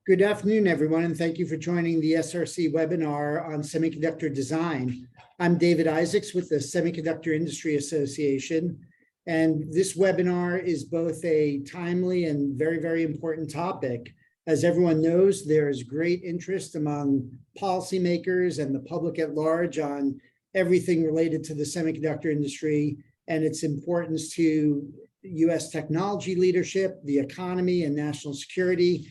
Good afternoon, everyone, and thank you for joining the SRC webinar on semiconductor design. I'm David Isaacs with the Semiconductor Industry Association, and this webinar is both a timely and very, very important topic. As everyone knows, there is great interest among policymakers and the public at large on everything related to the semiconductor industry and its importance to U.S. technology leadership, the economy, and national security.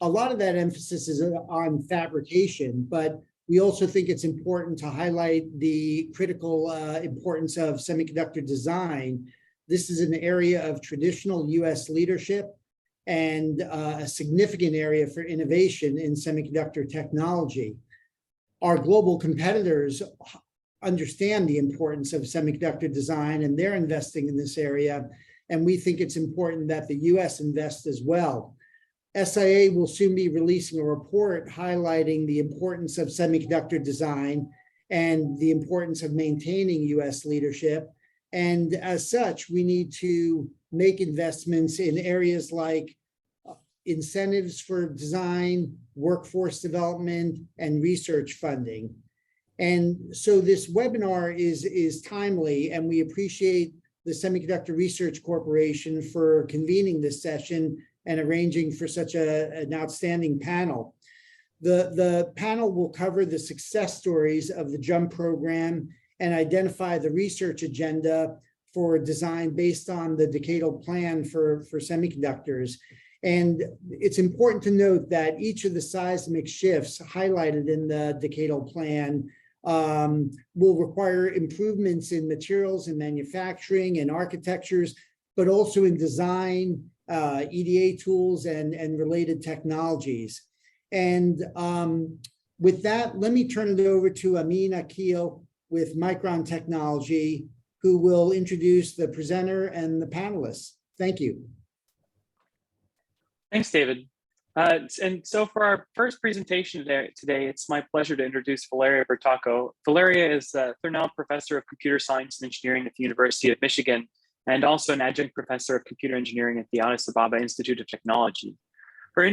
A lot of that emphasis is on fabrication, but we also think it's important to highlight the critical importance of semiconductor design. This is an area of traditional U.S. leadership and a significant area for innovation in semiconductor technology. Our global competitors understand the importance of semiconductor design, and they're investing in this area, and we think it's important that the U.S. invest as well. SIA will soon be releasing a report highlighting the importance of semiconductor design and the importance of maintaining U.S. leadership. And as such, we need to make investments in areas like incentives for design, workforce development, and research funding. And so this webinar is timely, and we appreciate the Semiconductor Research Corporation for convening this session and arranging for such an outstanding panel. The panel will cover the success stories of the JUMP program and identify the research agenda for design based on the Decadal plan for semiconductors. And it's important to note that each of the seismic shifts highlighted in the Decadal plan will require improvements in materials and manufacturing and architectures, but also in design, EDA tools, and related technologies. And with that, let me turn it over to Amin Akil with Micron Technology, who will introduce the presenter and the panelists. Thank you. Thanks, David. And so for our first presentation today, it's my pleasure to introduce Valeria Bertocco. Valeria is a Thurnell Professor of Computer Science and Engineering at the University of Michigan, and also an adjunct professor of computer engineering at the Addis Ababa Institute of Technology. Her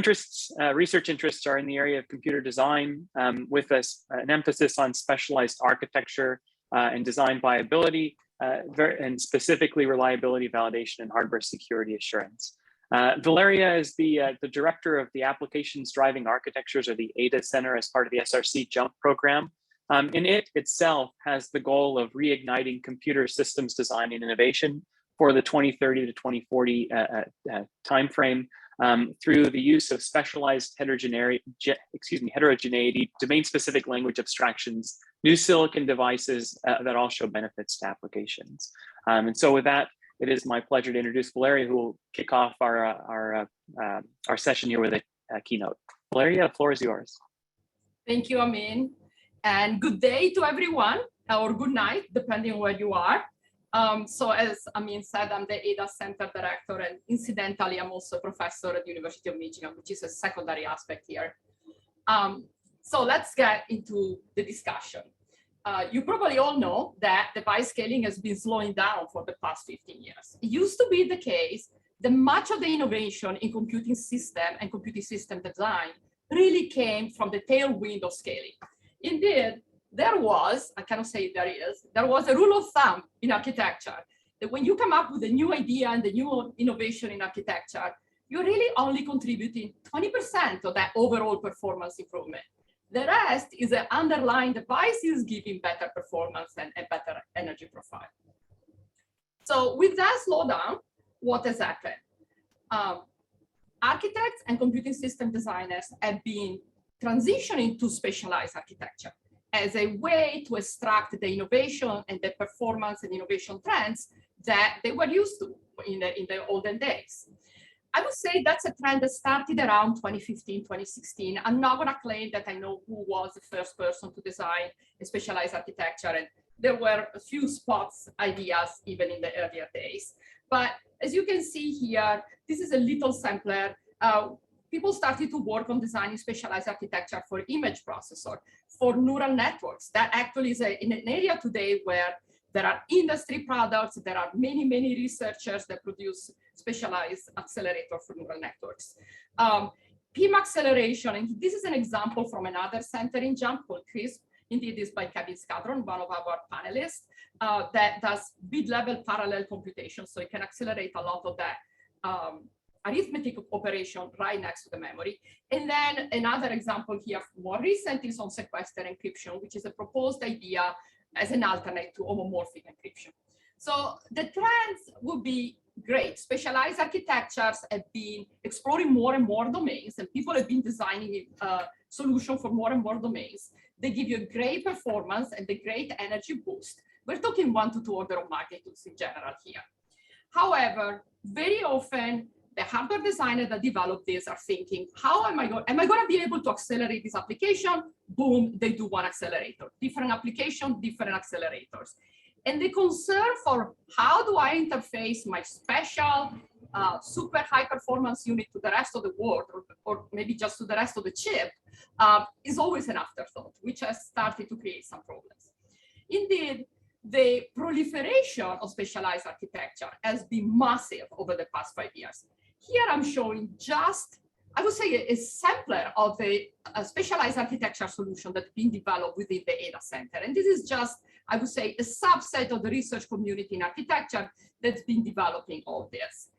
research interests are in the area of computer design, with an emphasis on specialized architecture and design viability, and specifically reliability validation and hardware security assurance. Valeria is the director of the Applications Driving Architectures, or the ADA Center, as part of the SRC JUMP program. And it itself has the goal of reigniting computer systems design and innovation for the 2030 to 2040 timeframe through the use of specialized heterogeneity, domain-specific language abstractions, new silicon devices that all show benefits to applications. And so with that, it is my pleasure to introduce Valeria, who will kick off our session here with a keynote. Valeria, the floor is yours. Thank you, Amin. And good day to everyone, or good night, depending on where you are. So as Amin said, I'm the ADA Center Director, and incidentally, I'm also a professor at the University of Michigan, which is a secondary aspect here. So let's get into the discussion. You probably all know that device scaling has been slowing down for the past 15 years. It used to be the case that much of the innovation in computing system and computing system design really came from the tailwind of scaling. Indeed, there was, I cannot say there was a rule of thumb in architecture that when you come up with a new idea and a new innovation in architecture, you're really only contributing 20% of that overall performance improvement. The rest is the underlying devices giving better performance and a better energy profile. So with that slowdown, what has happened? Architects and computing system designers have been transitioning to specialized architecture as a way to extract the innovation and the performance and innovation trends that they were used to in the olden days. I would say that's a trend that started around 2015, 2016. I'm not going to claim that I know who was the first person to design a specialized architecture, and there were a few spots ideas even in the earlier days. But as you can see here, this is a little sampler. People started to work on designing specialized architecture for image processor, for neural networks. That actually is in an area today where there are industry products, there are many, many researchers that produce specialized accelerator for neural networks. PIM acceleration, and this is an example from another center in JUMP called CRISP. Indeed, this by Kevin Scadron, one of our panelists, that does bit-level parallel computation, so it can accelerate a lot of that arithmetic operation right next to the memory. And then another example here, more recent, is on sequester encryption, which is a proposed idea as an alternate to homomorphic encryption. So the trends would be great. Specialized architectures have been exploring more and more domains, and people have been designing a solution for more and more domains. They give you a great performance and a great energy boost. We're talking 1 to 2 order of magnitudes in general here. However, very often the hardware designers that develop this are thinking, how am I going to be able to accelerate this application? Boom, they do one accelerator. Different application, different accelerators. And the concern for how do I interface my special super high performance unit to the rest of the world, or maybe just to the rest of the chip, is always an afterthought, which has started to create some problems. Indeed, the proliferation of specialized architecture has been massive over the past 5 years. Here I'm showing just, I would say, a sampler of a specialized architecture solution that's been developed within the ADA Center. And this is just, I would say, a subset of the research community in architecture that's been developing all this.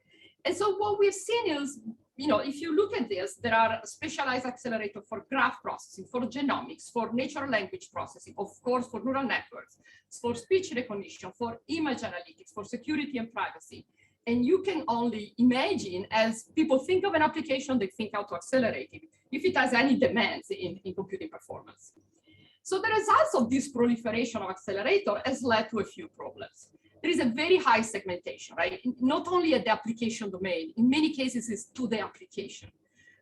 And so what we've seen is, if you look at this, there are specialized accelerators for graph processing, for genomics, for natural language processing, of course, for neural networks, for speech recognition, for image analytics, for security and privacy. And you can only imagine, as people think of an application, they think how to accelerate it, if it has any demands in computing performance. So the results of this proliferation of accelerator has led to a few problems. There is a very high segmentation, right? Not only at the application domain, in many cases it's to the application.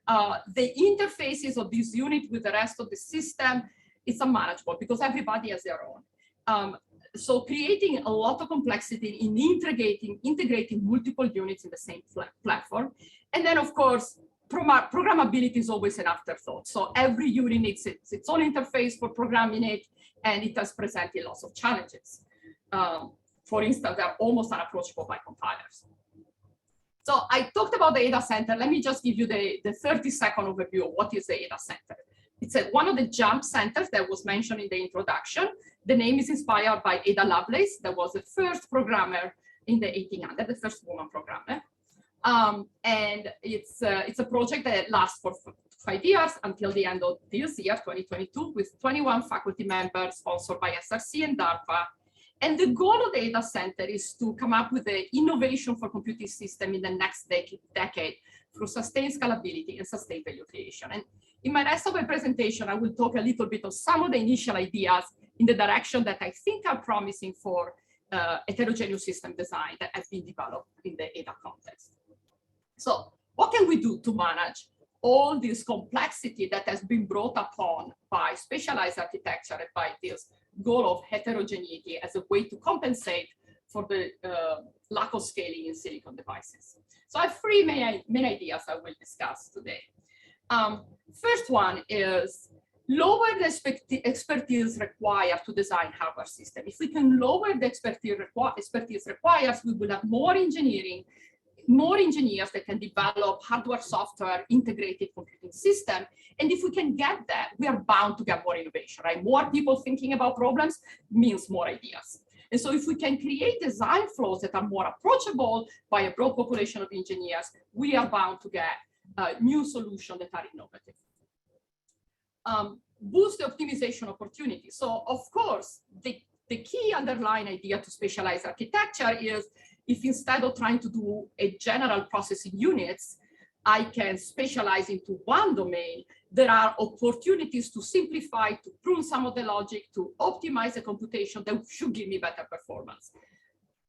The interfaces of this unit with the rest of the system is unmanageable because everybody has their own. So creating a lot of complexity in integrating multiple units in the same platform. And then of course, programmability is always an afterthought. So every unit needs its own interface for programming it, and it has presented lots of challenges. For instance, they're almost unapproachable by compilers. So I talked about the ADA Center. Let me just give you the 30-second overview of what is the ADA Center. It's one of the JUMP centers that was mentioned in the introduction. The name is inspired by Ada Lovelace, that was the first programmer in the 1800s, the first woman programmer. And it's a project that lasts for 5 years until the end of this year, 2022, with 21 faculty members sponsored by SRC and DARPA. And the goal of the ADA Center is to come up with the innovation for computing system in the next decade through sustained scalability and sustained value creation. And in my rest of my presentation, I will talk a little bit of some of the initial ideas in the direction that I think are promising for heterogeneous system design that has been developed in the ADA context. So what can we do to manage all this complexity that has been brought upon by specialized architecture and by this goal of heterogeneity as a way to compensate for the lack of scaling in silicon devices? So I have 3 main ideas I will discuss today. First one is lower the expertise required to design hardware system. If we can lower the expertise required, we will have more engineers that can develop hardware, software, integrated computing system. And if we can get that, we are bound to get more innovation, right? More people thinking about problems means more ideas. And so if we can create design flows that are more approachable by a broad population of engineers, we are bound to get new solutions that are innovative. Boost the optimization opportunity. So of course, the key underlying idea to specialized architecture is if instead of trying to do a general processing units, I can specialize into one domain, there are opportunities to simplify, to prune some of the logic, to optimize the computation that should give me better performance.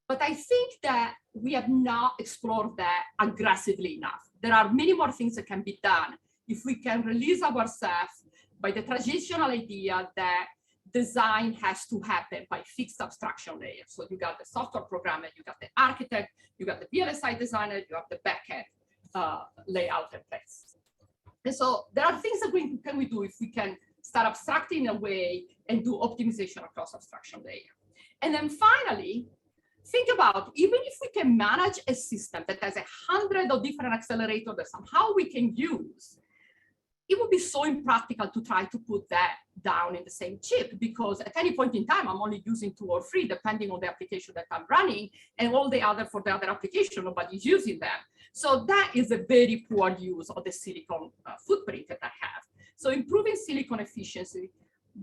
But I think that we have not explored that aggressively enough. There are many more things that can be done if we can release ourselves by the traditional idea that design has to happen by fixed abstraction layers. So you got the software programmer, you got the architect, you got the VLSI designer, you have the backend layout in place. And so there are things that we can do if we can start abstracting in a way and do optimization across abstraction layer. And then finally, think about, even if we can manage a system that has 100 of different accelerators that somehow we can use, it would be so impractical to try to put that down in the same chip, because at any point in time, I'm only using 2 or 3, depending on the application that I'm running, and all the other, for the other application, nobody's using them. So that is a very poor use of the silicon footprint that I have. So improving silicon efficiency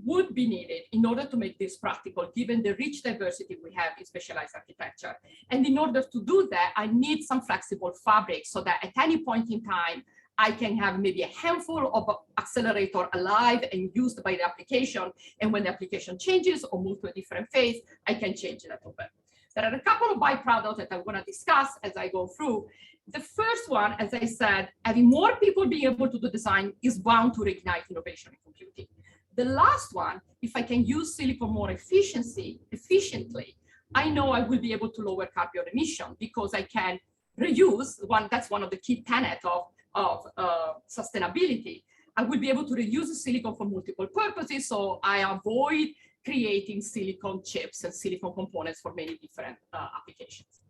would be needed in order to make this practical, given the rich diversity we have in specialized architecture. And in order to do that, I need some flexible fabric so that at any point in time, I can have maybe a handful of accelerator alive and used by the application. And when the application changes or move to a different phase, I can change that over. There are a couple of byproducts that I'm going to discuss as I go through. The first one, as I said, having more people being able to do design is bound to reignite innovation in computing. The last one, if I can use silicon more efficiently, I know I will be able to lower carbon emission because I can reuse one. That's one of the key tenets of sustainability. I will be able to reuse the silicon for multiple purposes, so I avoid creating silicon chips and silicon components for many different applications.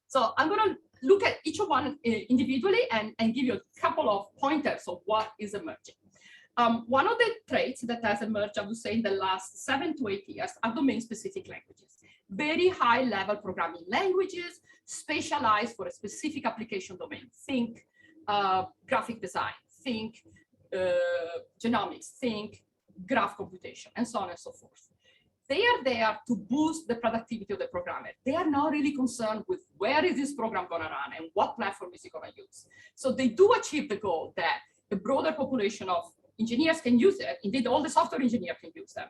So I'm going to look at each one individually and give you a couple of pointers of what is emerging. One of the traits that has emerged, I would say, in the last 7 to 8 years are domain-specific languages. Very high-level programming languages specialized for a specific application domain. Think graphic design, think genomics, think graph computation, and so on and so forth. They are there to boost the productivity of the programmer. They are not really concerned with where is this program going to run and what platform is it going to use. So they do achieve the goal that a broader population of engineers can use it. Indeed, all the software engineers can use them.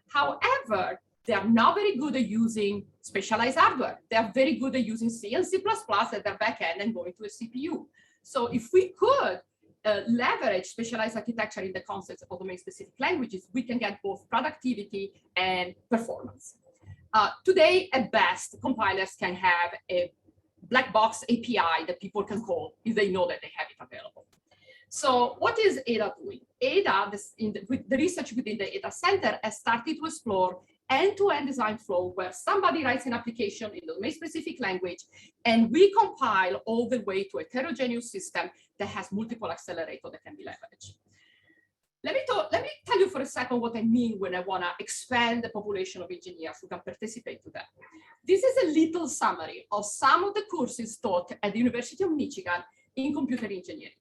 However, they are not very good at using specialized hardware. They are very good at using C and C++ at their backend and going to a CPU. So if we could leverage specialized architecture in the concept of domain-specific languages, we can get both productivity and performance. Today, at best, compilers can have a black box API that people can call if they know that they have it available. So what is Ada doing? Ada, with the research within the Ada Center, has started to explore end-to-end design flow where somebody writes an application in the domain-specific language, and we compile all the way to a heterogeneous system that has multiple accelerators that can be leveraged. Let me tell you for a second what I mean when I want to expand the population of engineers who can participate to that. This is a little summary of some of the courses taught at the University of Michigan in computer engineering.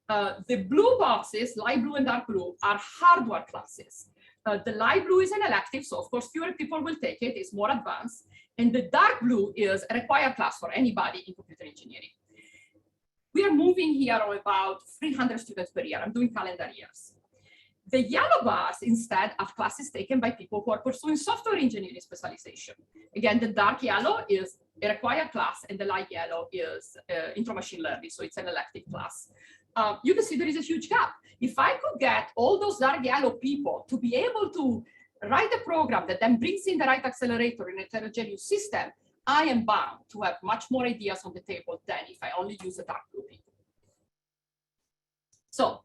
The blue boxes, light blue and dark blue, are hardware classes. The light blue is an elective, so of course fewer people will take it, it's more advanced. And the dark blue is a required class for anybody in computer engineering. We are moving here on about 300 students per year. I'm doing calendar years. The yellow bars instead are classes taken by people who are pursuing software engineering specialization. Again, the dark yellow is a required class and the light yellow is intro machine learning, so it's an elective class. You can see there is a huge gap. If I could get all those dark yellow people to be able to write a program that then brings in the right accelerator in a heterogeneous system, I am bound to have much more ideas on the table than if I only use the dark blue people. So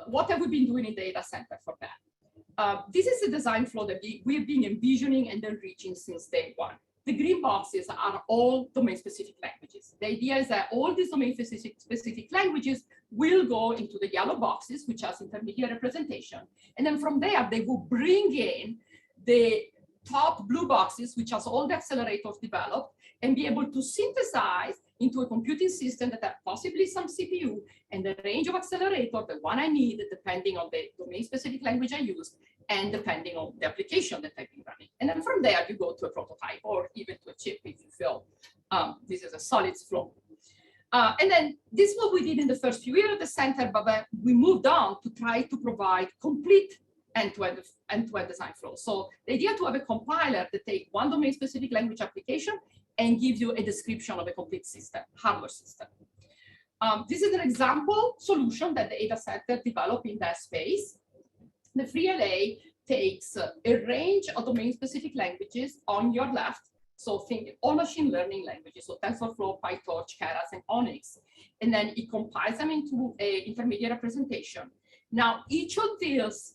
what have we been doing in the data center for that? This is a design flow that we've been envisioning and enriching since day one. The green boxes are all domain-specific languages. The idea is that all these domain-specific languages will go into the yellow boxes, which has intermediate representation. And then from there, they will bring in the top blue boxes, which has all the accelerators developed, and be able to synthesize into a computing system that have possibly some CPU and the range of accelerator, the one I need, depending on the domain-specific language I use, and depending on the application that I've been running. And then from there, you go to a prototype or even to a chip if you feel this is a solid flow. And then this is what we did in the first few years at the center, but we moved on to try to provide complete end-to-end design flow. So the idea to have a compiler that takes one domain-specific language application and gives you a description of a complete system, hardware system. This is an example solution that the Ada Center developed in that space. The FreeLA takes a range of domain-specific languages on your left. So think all machine learning languages, so TensorFlow, PyTorch, Keras, and Onyx. And then it compiles them into an intermediate representation. Now, each of these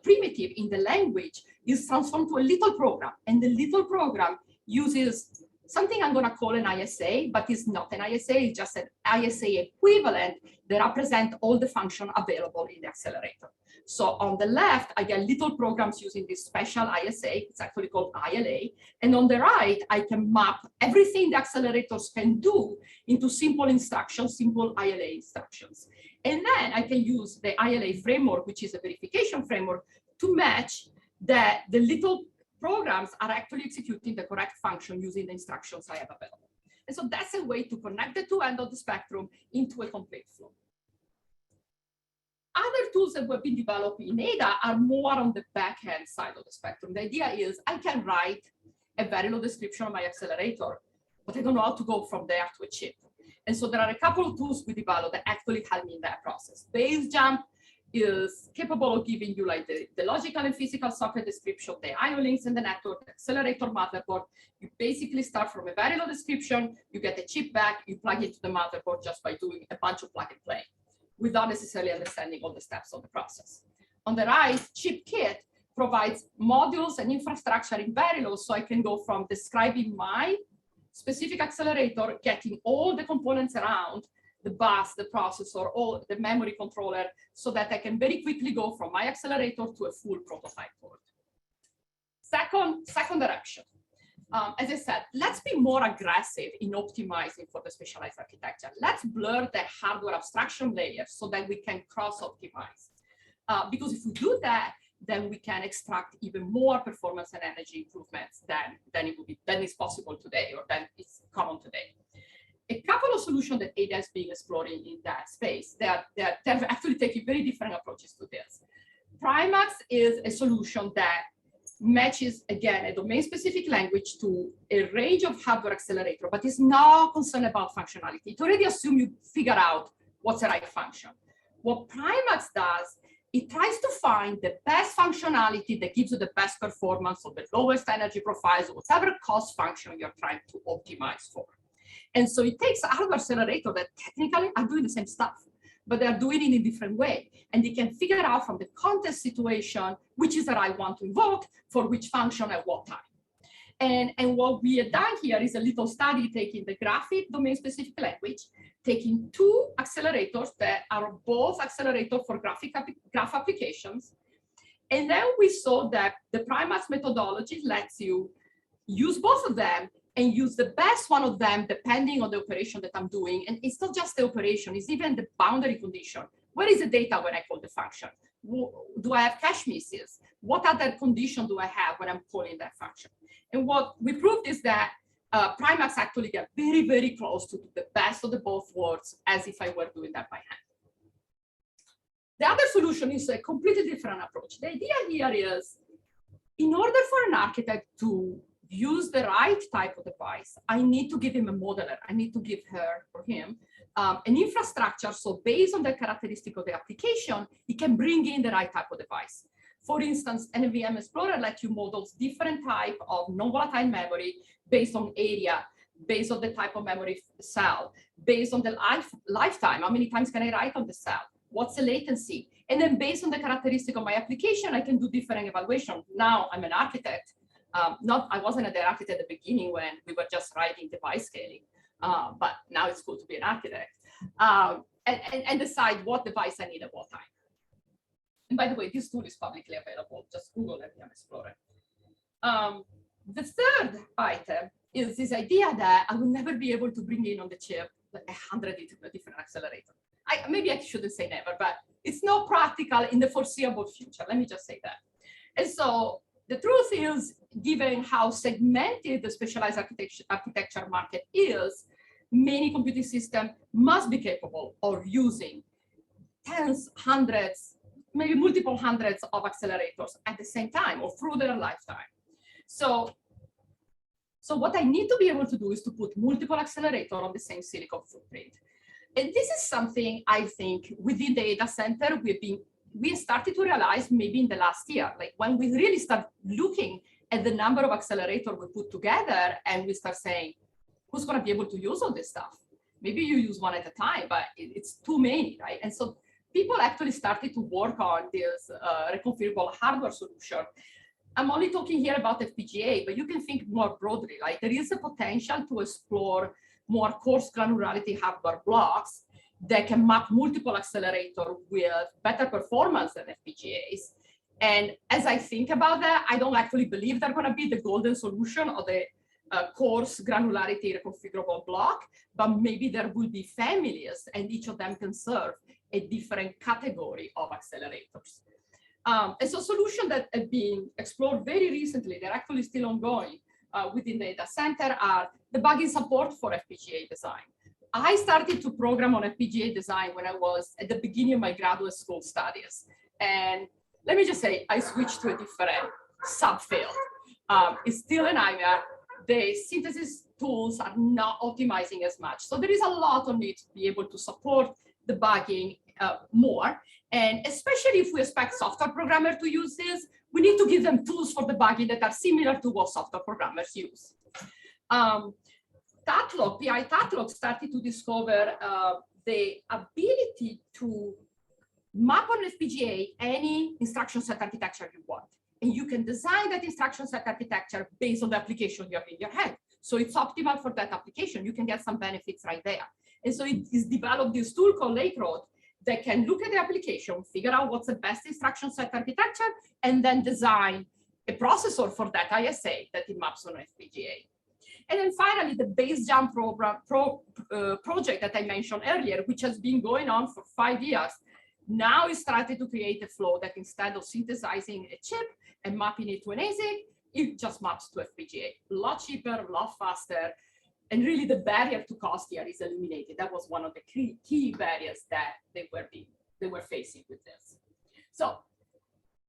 primitive in the language is transformed to a little program. And the little program uses something I'm going to call an ISA, but it's not an ISA, it's just an ISA equivalent that represent all the function available in the accelerator. So on the left, I get little programs using this special ISA, it's actually called ILA. And on the right, I can map everything the accelerators can do into simple instructions, simple ILA instructions. And then I can use the ILA framework, which is a verification framework, to match that the little programs are actually executing the correct function using the instructions I have available. And so that's a way to connect the two ends of the spectrum into a complete flow. Other tools that we've been developing in Ada are more on the back-end side of the spectrum. The idea is I can write a very low description of my accelerator, but I don't know how to go from there to a chip. And so there are a couple of tools we developed that actually help me in that process. BaseJump is capable of giving you like the logical and physical socket description, the IO links and the network, the accelerator motherboard. You basically start from a very low description, you get a chip back, you plug it to the motherboard just by doing a bunch of plug and play, without necessarily understanding all the steps of the process. On the right, ChipKit provides modules and infrastructure in Verilog, so I can go from describing my specific accelerator, getting all the components around, the bus, the processor, all the memory controller, so that I can very quickly go from my accelerator to a full prototype board. Second direction. As I said, let's be more aggressive in optimizing for the specialized architecture. Let's blur the hardware abstraction layer so that we can cross-optimize. Because if we do that, then we can extract even more performance and energy improvements than is possible today or than is common today. A couple of solutions that Ada is being exploring in that space, they're actually taking very different approaches to this. Primax is a solution that matches, again, a domain-specific language to a range of hardware accelerator, but is not concerned about functionality. It already assumes you figure out what's the right function. What Primax does, it tries to find the best functionality that gives you the best performance or the lowest energy profiles, or whatever cost function you're trying to optimize for. And so it takes hardware accelerator that technically are doing the same stuff, but they're doing it in a different way. And they can figure out from the context situation, which is that I want to invoke for which function at what time. And what we have done here is a little study taking the graphic domain-specific language, taking two accelerators that are both accelerators for graph applications. And then we saw that the Primax methodology lets you use both of them and use the best one of them depending on the operation that I'm doing. And it's not just the operation, it's even the boundary condition. Where is the data when I call the function? Do I have cache misses? What other condition do I have when I'm calling that function? And what we proved is that Primax actually get very, very close to the best of the both worlds as if I were doing that by hand. The other solution is a completely different approach. The idea here is, in order for an architect to use the right type of device, I need to give him a modeler. I need to give her or him an infrastructure. So based on the characteristic of the application, he can bring in the right type of device. For instance, NVM Explorer lets you model different type of non-volatile memory based on area, based on the type of memory cell, based on the lifetime. How many times can I write on the cell? What's the latency? And then based on the characteristic of my application, I can do different evaluation. Now I'm an architect. I wasn't an architect at the beginning when we were just writing device scaling, but now it's cool to be an architect and decide what device I need at what time. And by the way, this tool is publicly available. Just Google NVM Explorer. The third item is this idea that I will never be able to bring in on the chip like 100 different accelerators. Maybe I shouldn't say never, but it's not practical in the foreseeable future. Let me just say that. And so the truth is, given how segmented the specialized architecture market is, many computing systems must be capable of using tens, hundreds, maybe multiple hundreds of accelerators at the same time or through their lifetime. So what I need to be able to do is to put multiple accelerators on the same silicon footprint. And this is something I think within the data center we started to realize maybe in the last year, like when we really start looking at the number of accelerators we put together and we start saying, who's going to be able to use all this stuff? Maybe you use one at a time, but it's too many, right? And so people actually started to work on this reconfigurable hardware solution. I'm only talking here about FPGA, but you can think more broadly. Like there is a potential to explore more coarse granularity hardware blocks that can map multiple accelerators with better performance than FPGAs. And as I think about that, I don't actually believe they're going to be the golden solution or the coarse granularity reconfigurable block, but maybe there will be families and each of them can serve a different category of accelerators. And so solutions that have been explored very recently, they're actually still ongoing within the data center, are debugging support for FPGA design. I started to program on FPGA design when I was at the beginning of my graduate school studies. And let me just say, I switched to a different subfield. It's still a nightmare. The synthesis tools are not optimizing as much. So there is a lot of need to be able to support debugging more. And especially if we expect software programmers to use this, we need to give them tools for debugging that are similar to what software programmers use. PI Tatlog started to discover the ability to map on FPGA any instruction set architecture you want. And you can design that instruction set architecture based on the application you have in your head. So it's optimal for that application. You can get some benefits right there. And so it is developed this tool called Lakeroad that can look at the application, figure out what's the best instruction set architecture, and then design a processor for that ISA that it maps on FPGA. And then finally, the base jump project that I mentioned earlier, which has been going on for 5 years, now is started to create a flow that instead of synthesizing a chip and mapping it to an ASIC, it just maps to FPGA. A lot cheaper, a lot faster. And really the barrier to cost here is eliminated. That was one of the key barriers that they were facing with this. So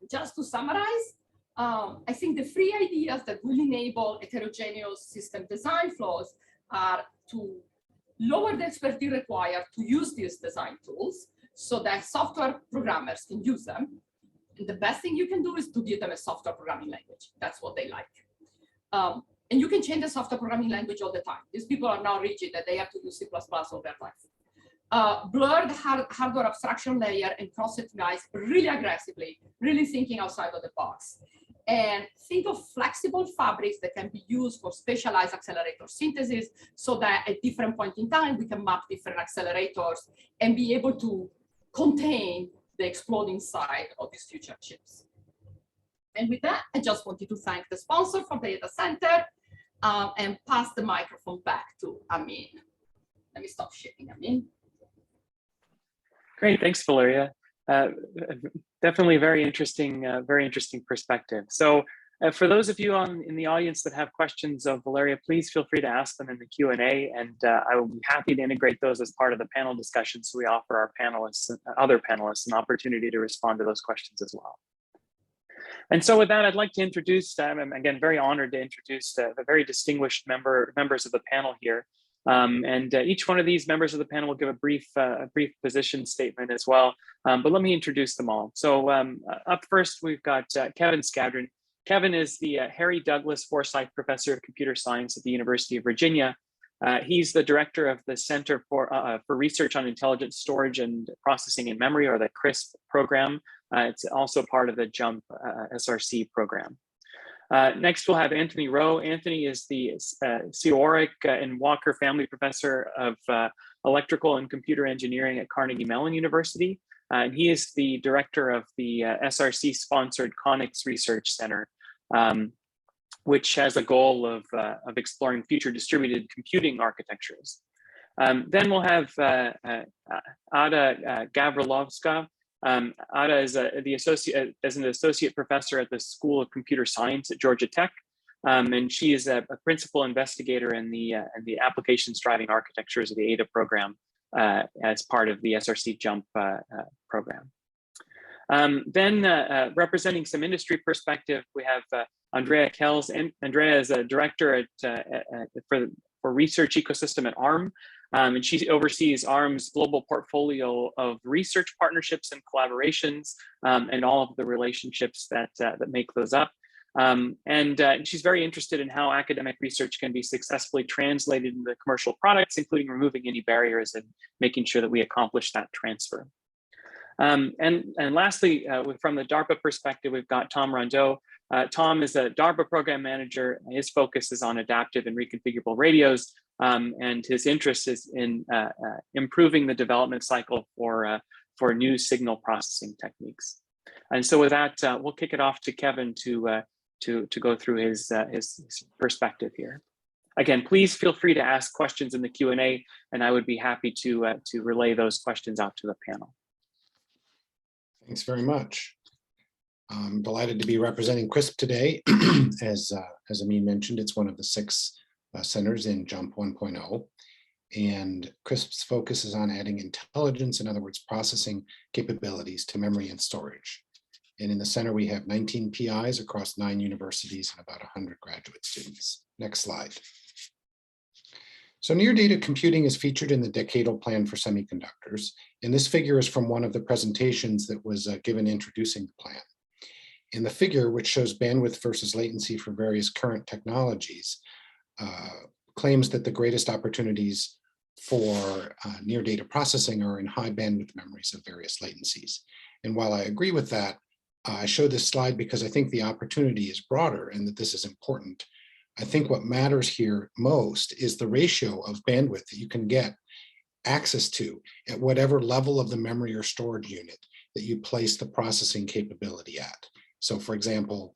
just to summarize, I think the three ideas that will enable heterogeneous system design flows are to lower the expertise required to use these design tools so that software programmers can use them. And the best thing you can do is to give them a software programming language. That's what they like. And you can change the software programming language all the time. These people are not rigid that they have to use C++ all their life. Blur the hardware abstraction layer and cross-utilize really aggressively, really thinking outside of the box. And think of flexible fabrics that can be used for specialized accelerator synthesis so that at different point in time, we can map different accelerators and be able to contain the exploding side of these future chips. And with that, I just wanted to thank the sponsor for the data center and pass the microphone back to Amin. Let me stop sharing, Amin. Great, thanks, Valeria. Definitely very interesting perspective. So for those of you in the audience that have questions of Valeria, please feel free to ask them in the Q&A, and I will be happy to integrate those as part of the panel discussion so we offer our panelists, other panelists, an opportunity to respond to those questions as well. And so with that, I'd like to introduce, I'm again very honored to introduce the very distinguished members of the panel here. Each one of these members of the panel will give a brief position statement as well. But let me introduce them all. So up first, we've got Kevin Skadron. Kevin is the Harry Douglas Forsyth Professor of Computer Science at the University of Virginia. He's the director of the Center for Research on Intelligent Storage and Processing in Memory, or the CRISP program. It's also part of the JUMP SRC program. Next, we'll have Anthony Rowe. Anthony is the Siorik and Walker Family Professor of Electrical and Computer Engineering at Carnegie Mellon University. And he is the director of the SRC-sponsored CONIX Research Center, which has a goal of exploring future distributed computing architectures. Then we'll have Ada Gavrilovska. Ada is an associate professor at the School of Computer Science at Georgia Tech, and she is a principal investigator in the applications driving architectures of the Ada program as part of the SRC JUMP program. Then representing some industry perspective, we have Andrea Kells. And Andrea is a director for research ecosystem at ARM. And she oversees ARM's global portfolio of research partnerships and collaborations, and all of the relationships that make those up. And she's very interested in how academic research can be successfully translated into commercial products, including removing any barriers and making sure that we accomplish that transfer. And lastly, from the DARPA perspective, we've got Tom Rondeau. Tom is a DARPA program manager. His focus is on adaptive and reconfigurable radios, and his interest is in improving the development cycle for new signal processing techniques. And so with that, we'll kick it off to Kevin to go through his perspective here. Again, please feel free to ask questions in the Q&A, and I would be happy to relay those questions out to the panel. Thanks very much. I'm delighted to be representing CRISP today. As Amin mentioned, it's one of the 6 centers in JUMP 1.0. And CRISP's focus is on adding intelligence, in other words, processing capabilities to memory and storage. And in the center, we have 19 PIs across 9 universities and about 100 graduate students. Next slide. So near data computing is featured in the Decadal plan for semiconductors. And this figure is from one of the presentations that was given introducing the plan. In the figure, which shows bandwidth versus latency for various current technologies, claims that the greatest opportunities for near data processing are in high bandwidth memories of various latencies. And while I agree with that, I show this slide because I think the opportunity is broader and that this is important. I think what matters here most is the ratio of bandwidth that you can get access to at whatever level of the memory or storage unit that you place the processing capability at. So for example,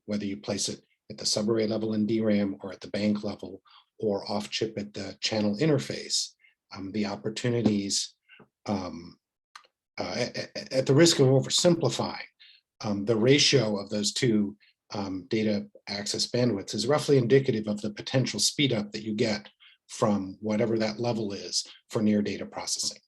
whether you place it at the subarray level in DRAM or at the bank level or off chip at the channel interface, the opportunities, at the risk of oversimplifying, the ratio of those two data access bandwidths is roughly indicative of the potential speed up that you get from whatever that level is for near data processing.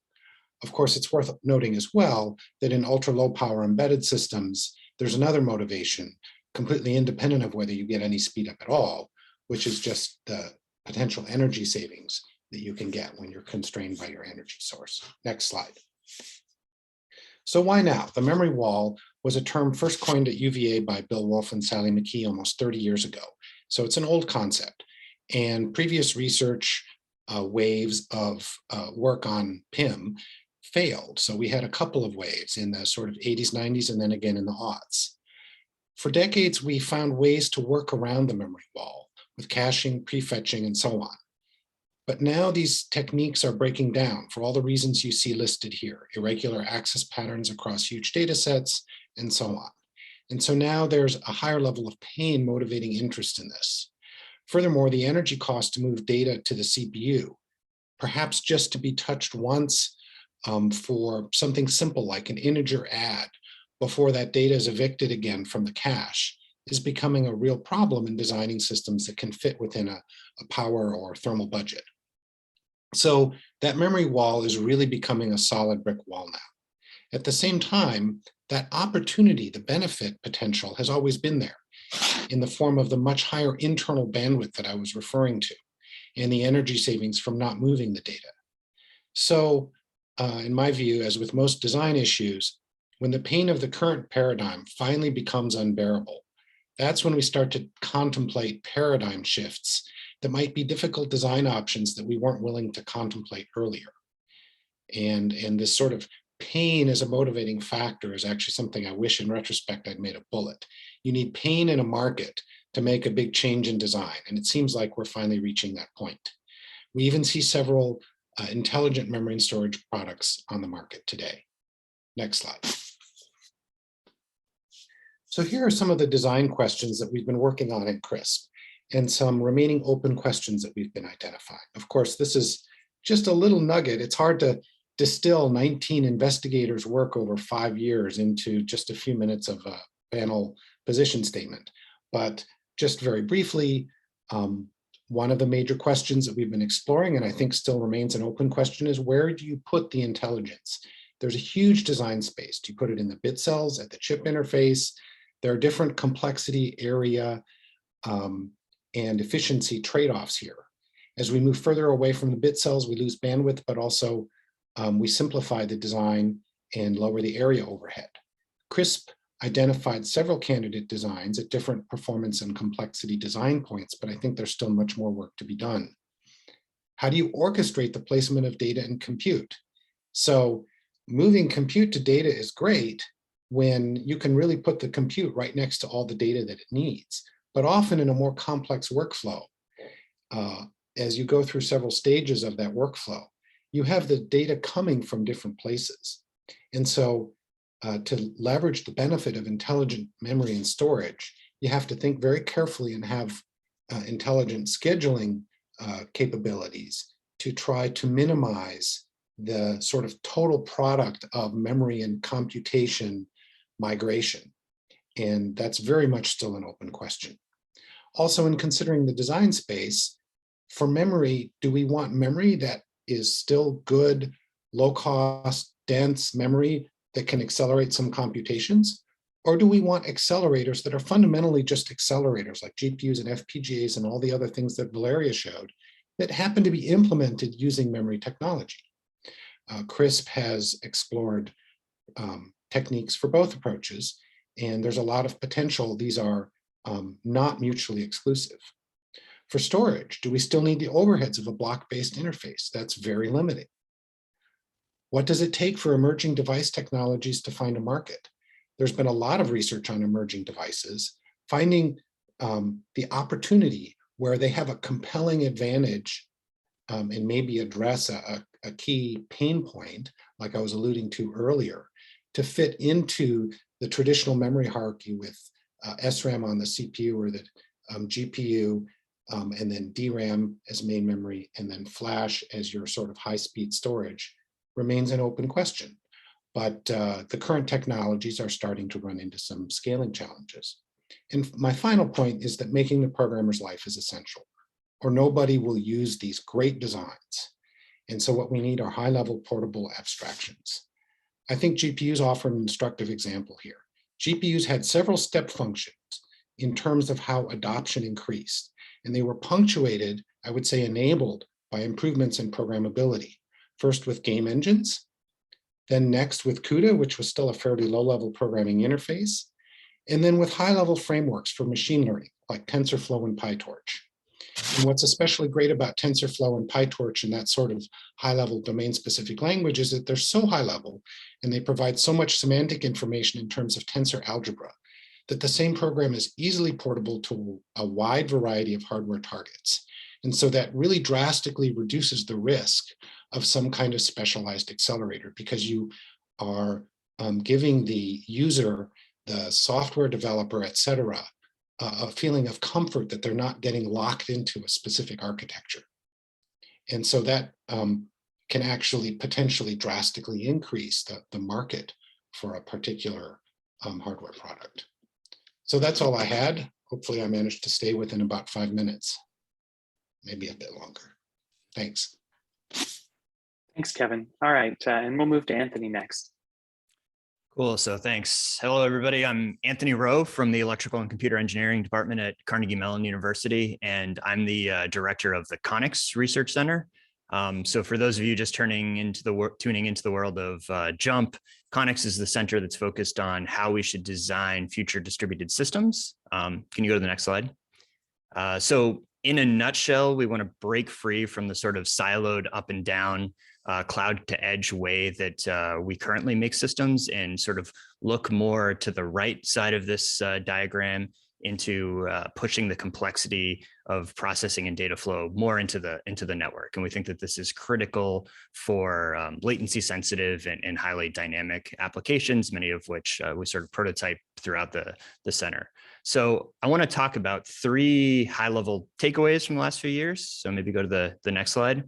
Of course, it's worth noting as well that in ultra low power embedded systems, there's another motivation completely independent of whether you get any speed up at all, which is just the potential energy savings that you can get when you're constrained by your energy source. Next slide. So why now? The memory wall was a term first coined at UVA by Bill Wolf and Sally McKee almost 30 years ago. So it's an old concept. And previous research waves of work on PIM failed. So we had a couple of waves in the sort of 80s, 90s, and then again in the aughts. For decades, we found ways to work around the memory wall with caching, prefetching, and so on. But now these techniques are breaking down for all the reasons you see listed here: irregular access patterns across huge data sets, and so on. And so now there's a higher level of pain motivating interest in this. Furthermore, the energy cost to move data to the CPU, perhaps just to be touched once for something simple like an integer add before that data is evicted again from the cache, is becoming a real problem in designing systems that can fit within a power or thermal budget. So that memory wall is really becoming a solid brick wall now. At the same time, that opportunity, the benefit potential, has always been there in the form of the much higher internal bandwidth that I was referring to and the energy savings from not moving the data. So in my view, as with most design issues, when the pain of the current paradigm finally becomes unbearable, that's when we start to contemplate paradigm shifts that might be difficult design options that we weren't willing to contemplate earlier. And this sort of pain as a motivating factor is actually something I wish in retrospect I'd made a bullet. You need pain in a market to make a big change in design, and it seems like we're finally reaching that point. We even see several intelligent memory and storage products on the market today. Next slide. So here are some of the design questions that we've been working on in CRISP and some remaining open questions that we've been identifying. Of course, this is just a little nugget. It's hard to distill 19 investigators' work over 5 years into just a few minutes of a panel position statement. But just very briefly, one of the major questions that we've been exploring, and I think still remains an open question, is where do you put the intelligence? There's a huge design space. Do you put it in the bit cells, at the chip interface? There are different complexity, area, and efficiency trade-offs here. As we move further away from the bit cells, we lose bandwidth, but also we simplify the design and lower the area overhead. CRISP identified several candidate designs at different performance and complexity design points, but I think there's still much more work to be done. How do you orchestrate the placement of data and compute? So moving compute to data is great, when you can really put the compute right next to all the data that it needs. But often in a more complex workflow, as you go through several stages of that workflow, you have the data coming from different places. And so to leverage the benefit of intelligent memory and storage, you have to think very carefully and have intelligent scheduling capabilities to try to minimize the sort of total product of memory and computation migration. And that's very much still an open question. Also, in considering the design space, for memory, do we want memory that is still good, low cost, dense memory that can accelerate some computations? Or do we want accelerators that are fundamentally just accelerators like GPUs and FPGAs and all the other things that Valeria showed that happen to be implemented using memory technology? CRISP has explored techniques for both approaches, and there's a lot of potential. These are not mutually exclusive. For storage, do we still need the overheads of a block-based interface? That's very limiting. What does it take for emerging device technologies to find a market? There's been a lot of research on emerging devices, finding the opportunity where they have a compelling advantage and maybe address a key pain point, like I was alluding to earlier, to fit into the traditional memory hierarchy with SRAM on the CPU or the GPU, and then DRAM as main memory, and then flash as your sort of high-speed storage, remains an open question. But the current technologies are starting to run into some scaling challenges. And my final point is that making the programmer's life is essential, or nobody will use these great designs. And so what we need are high-level portable abstractions. I think GPUs offer an instructive example here. GPUs had several step functions in terms of how adoption increased, and they were punctuated, I would say enabled, by improvements in programmability. First with game engines, then next with CUDA, which was still a fairly low-level programming interface, and then with high-level frameworks for machine learning, like TensorFlow and PyTorch. And what's especially great about TensorFlow and PyTorch and that sort of high-level domain-specific language is that they're so high-level and they provide so much semantic information in terms of tensor algebra that the same program is easily portable to a wide variety of hardware targets. And so that really drastically reduces the risk of some kind of specialized accelerator, because you are giving the user, the software developer, et cetera, a feeling of comfort that they're not getting locked into a specific architecture. And so that can actually potentially drastically increase the market for a particular hardware product. So that's all I had. Hopefully I managed to stay within about 5 minutes, maybe a bit longer. Thanks. Thanks, Kevin. All right, and we'll move to Anthony next. Cool, so thanks. Hello, everybody. I'm Anthony Rowe from the Electrical and Computer Engineering Department at Carnegie Mellon University, and I'm the director of the CONIX Research Center. So for those of you just tuning into the world of JUMP, CONIX is the center that's focused on how we should design future distributed systems. Can you go to the next slide? So in a nutshell, we want to break free from the sort of siloed up and down cloud to edge way that we currently make systems, and sort of look more to the right side of this diagram into pushing the complexity of processing and data flow more into the network. And we think that this is critical for latency sensitive and highly dynamic applications, many of which we sort of prototype throughout the center. So I want to talk about 3 high-level takeaways from the last few years. So maybe go to the next slide.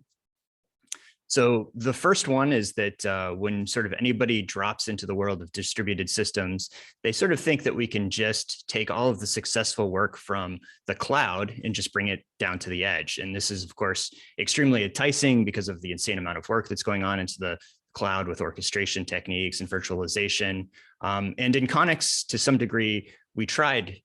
So the first one is that when sort of anybody drops into the world of distributed systems, they sort of think that we can just take all of the successful work from the cloud and just bring it down to the edge. And this is, of course, extremely enticing because of the insane amount of work that's going on into the cloud with orchestration techniques and virtualization. And in CONIX, to some degree, we tried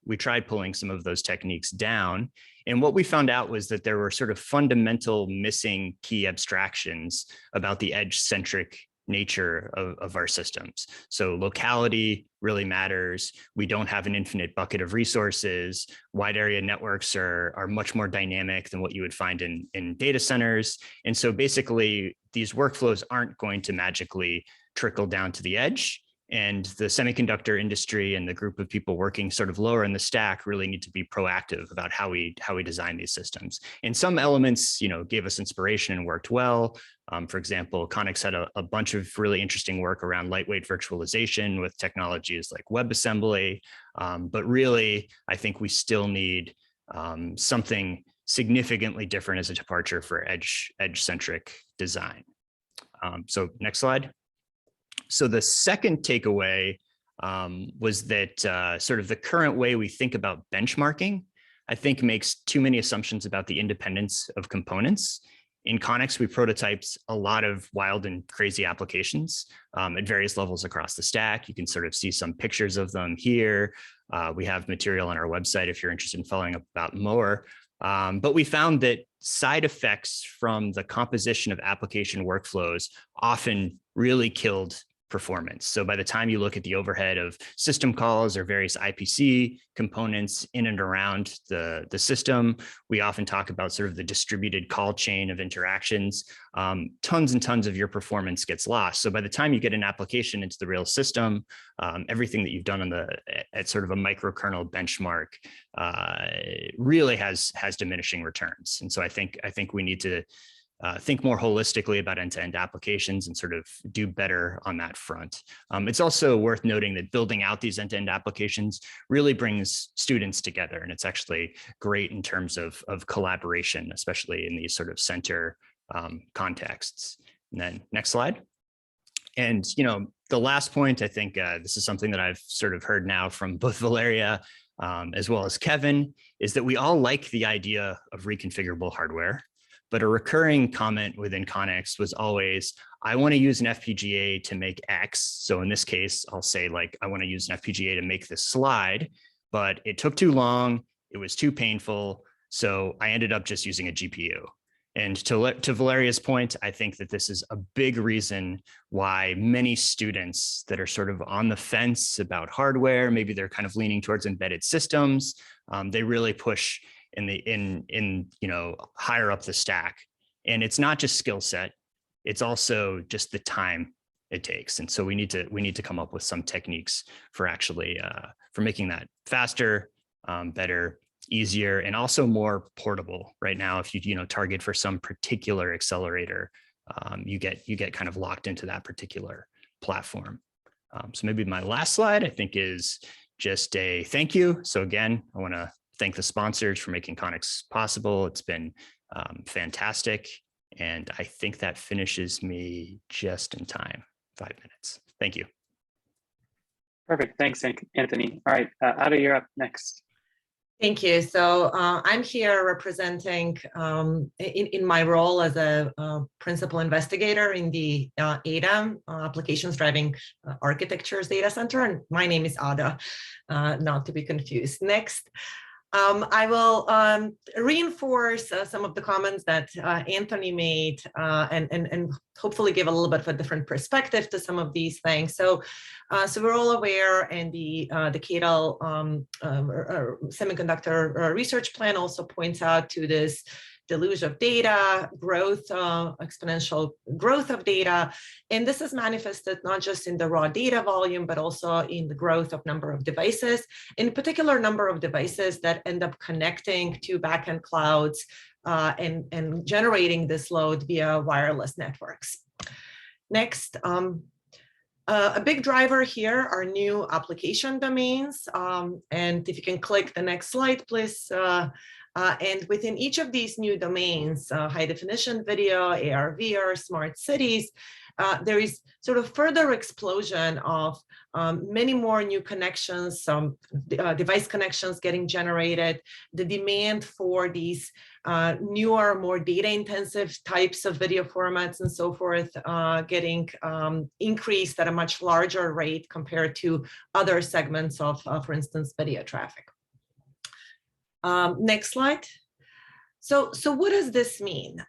pulling some of those techniques down. And what we found out was that there were sort of fundamental missing key abstractions about the edge-centric nature of our systems. So locality really matters. We don't have an infinite bucket of resources. Wide area networks are much more dynamic than what you would find in data centers. And so basically, these workflows aren't going to magically trickle down to the edge. And the semiconductor industry and the group of people working sort of lower in the stack really need to be proactive about how we design these systems. And some elements, gave us inspiration and worked well. For example, Conics had a bunch of really interesting work around lightweight virtualization with technologies like WebAssembly. But really, I think we still need something significantly different as a departure for edge-centric design. So next slide. So the second takeaway was that sort of the current way we think about benchmarking, I think, makes too many assumptions about the independence of components. In Conics, we prototyped a lot of wild and crazy applications at various levels across the stack. You can sort of see some pictures of them here. We have material on our website if you're interested in following up about more. But we found that side effects from the composition of application workflows often really killed performance. So by the time you look at the overhead of system calls or various IPC components in and around the system, we often talk about sort of the distributed call chain of interactions. Tons and tons of your performance gets lost. So by the time you get an application into the real system, everything that you've done at sort of a microkernel benchmark really has diminishing returns. And so I think we need to think more holistically about end-to-end applications and sort of do better on that front. It's also worth noting that building out these end-to-end applications really brings students together, and it's actually great in terms of collaboration, especially in these sort of center contexts. And then next slide. And the last point, I think this is something that I've sort of heard now from both Valeria as well as Kevin, is that we all like the idea of reconfigurable hardware. But a recurring comment within Conics was always, I want to use an FPGA to make X. So in this case, I'll say like, I want to use an FPGA to make this slide, but it took too long. It was too painful. So I ended up just using a GPU. And to Valeria's point, I think that this is a big reason why many students that are sort of on the fence about hardware, maybe they're kind of leaning towards embedded systems, they really push in higher up the stack. And it's not just skill set, it's also just the time it takes. And so we need to come up with some techniques for actually for making that faster, better, easier, and also more portable. Right now, if you target for some particular accelerator, you get kind of locked into that particular platform. So maybe my last slide, I think, is just a thank you. So again, I want to thank the sponsors for making Conics possible. It's been fantastic. And I think that finishes me just in time, 5 minutes. Thank you. Perfect. Thanks, Anthony. All right, Ada, you're up next. Thank you. So I'm here representing, in my role as a principal investigator in the ADA, Applications Driving Architectures Data Center, and my name is Ada, not to be confused. Next. I will reinforce some of the comments that Anthony made and hopefully give a little bit of a different perspective to some of these things. So we're all aware, and the Decadal Semiconductor Research Plan also points out to this deluge of data, growth, exponential growth of data. And this is manifested not just in the raw data volume, but also in the growth of number of devices, in particular number of devices that end up connecting to backend clouds and generating this load via wireless networks. Next. A big driver here are new application domains. And if you can click the next slide, please. And within each of these new domains, high definition video, AR, VR, smart cities, there is sort of further explosion of many more new connections, some device connections getting generated, the demand for these newer, more data intensive types of video formats and so forth getting increased at a much larger rate compared to other segments of, for instance, video traffic. Next slide. So what does this mean?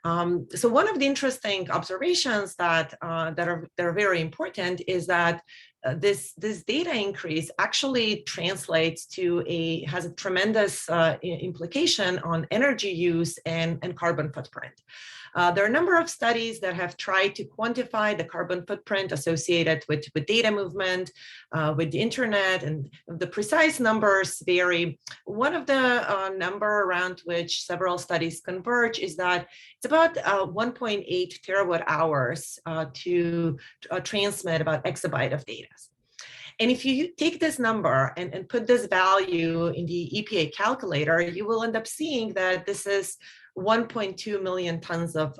So one of the interesting observations that are very important is that this data increase actually translates to has a tremendous implication on energy use and carbon footprint. There are a number of studies that have tried to quantify the carbon footprint associated with data movement, with the internet, and the precise numbers vary. One of the number around which several studies converge is that it's about 1.8 terawatt hours to transmit about exabyte of data. And if you take this number and put this value in the EPA calculator, you will end up seeing that this is 1.2 million tons of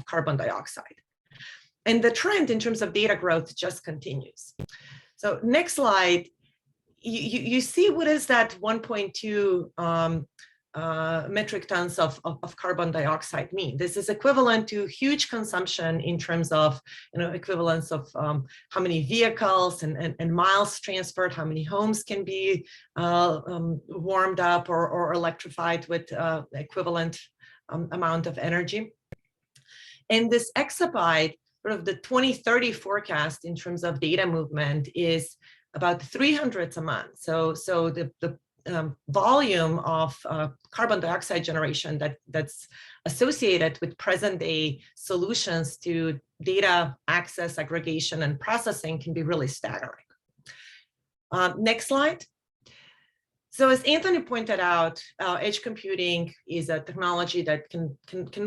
carbon dioxide. And the trend in terms of data growth just continues. So next slide, you see what is that 1.2 metric tons of carbon dioxide mean. This is equivalent to huge consumption in terms of equivalence of how many vehicles and miles transferred, how many homes can be warmed up or electrified with equivalent amount of energy. And this exabyte, sort of the 2030 forecast in terms of data movement is about 300 a month. So the volume of carbon dioxide generation that's associated with present day solutions to data access, aggregation, and processing can be really staggering. Next slide. So as Anthony pointed out, edge computing is a technology that can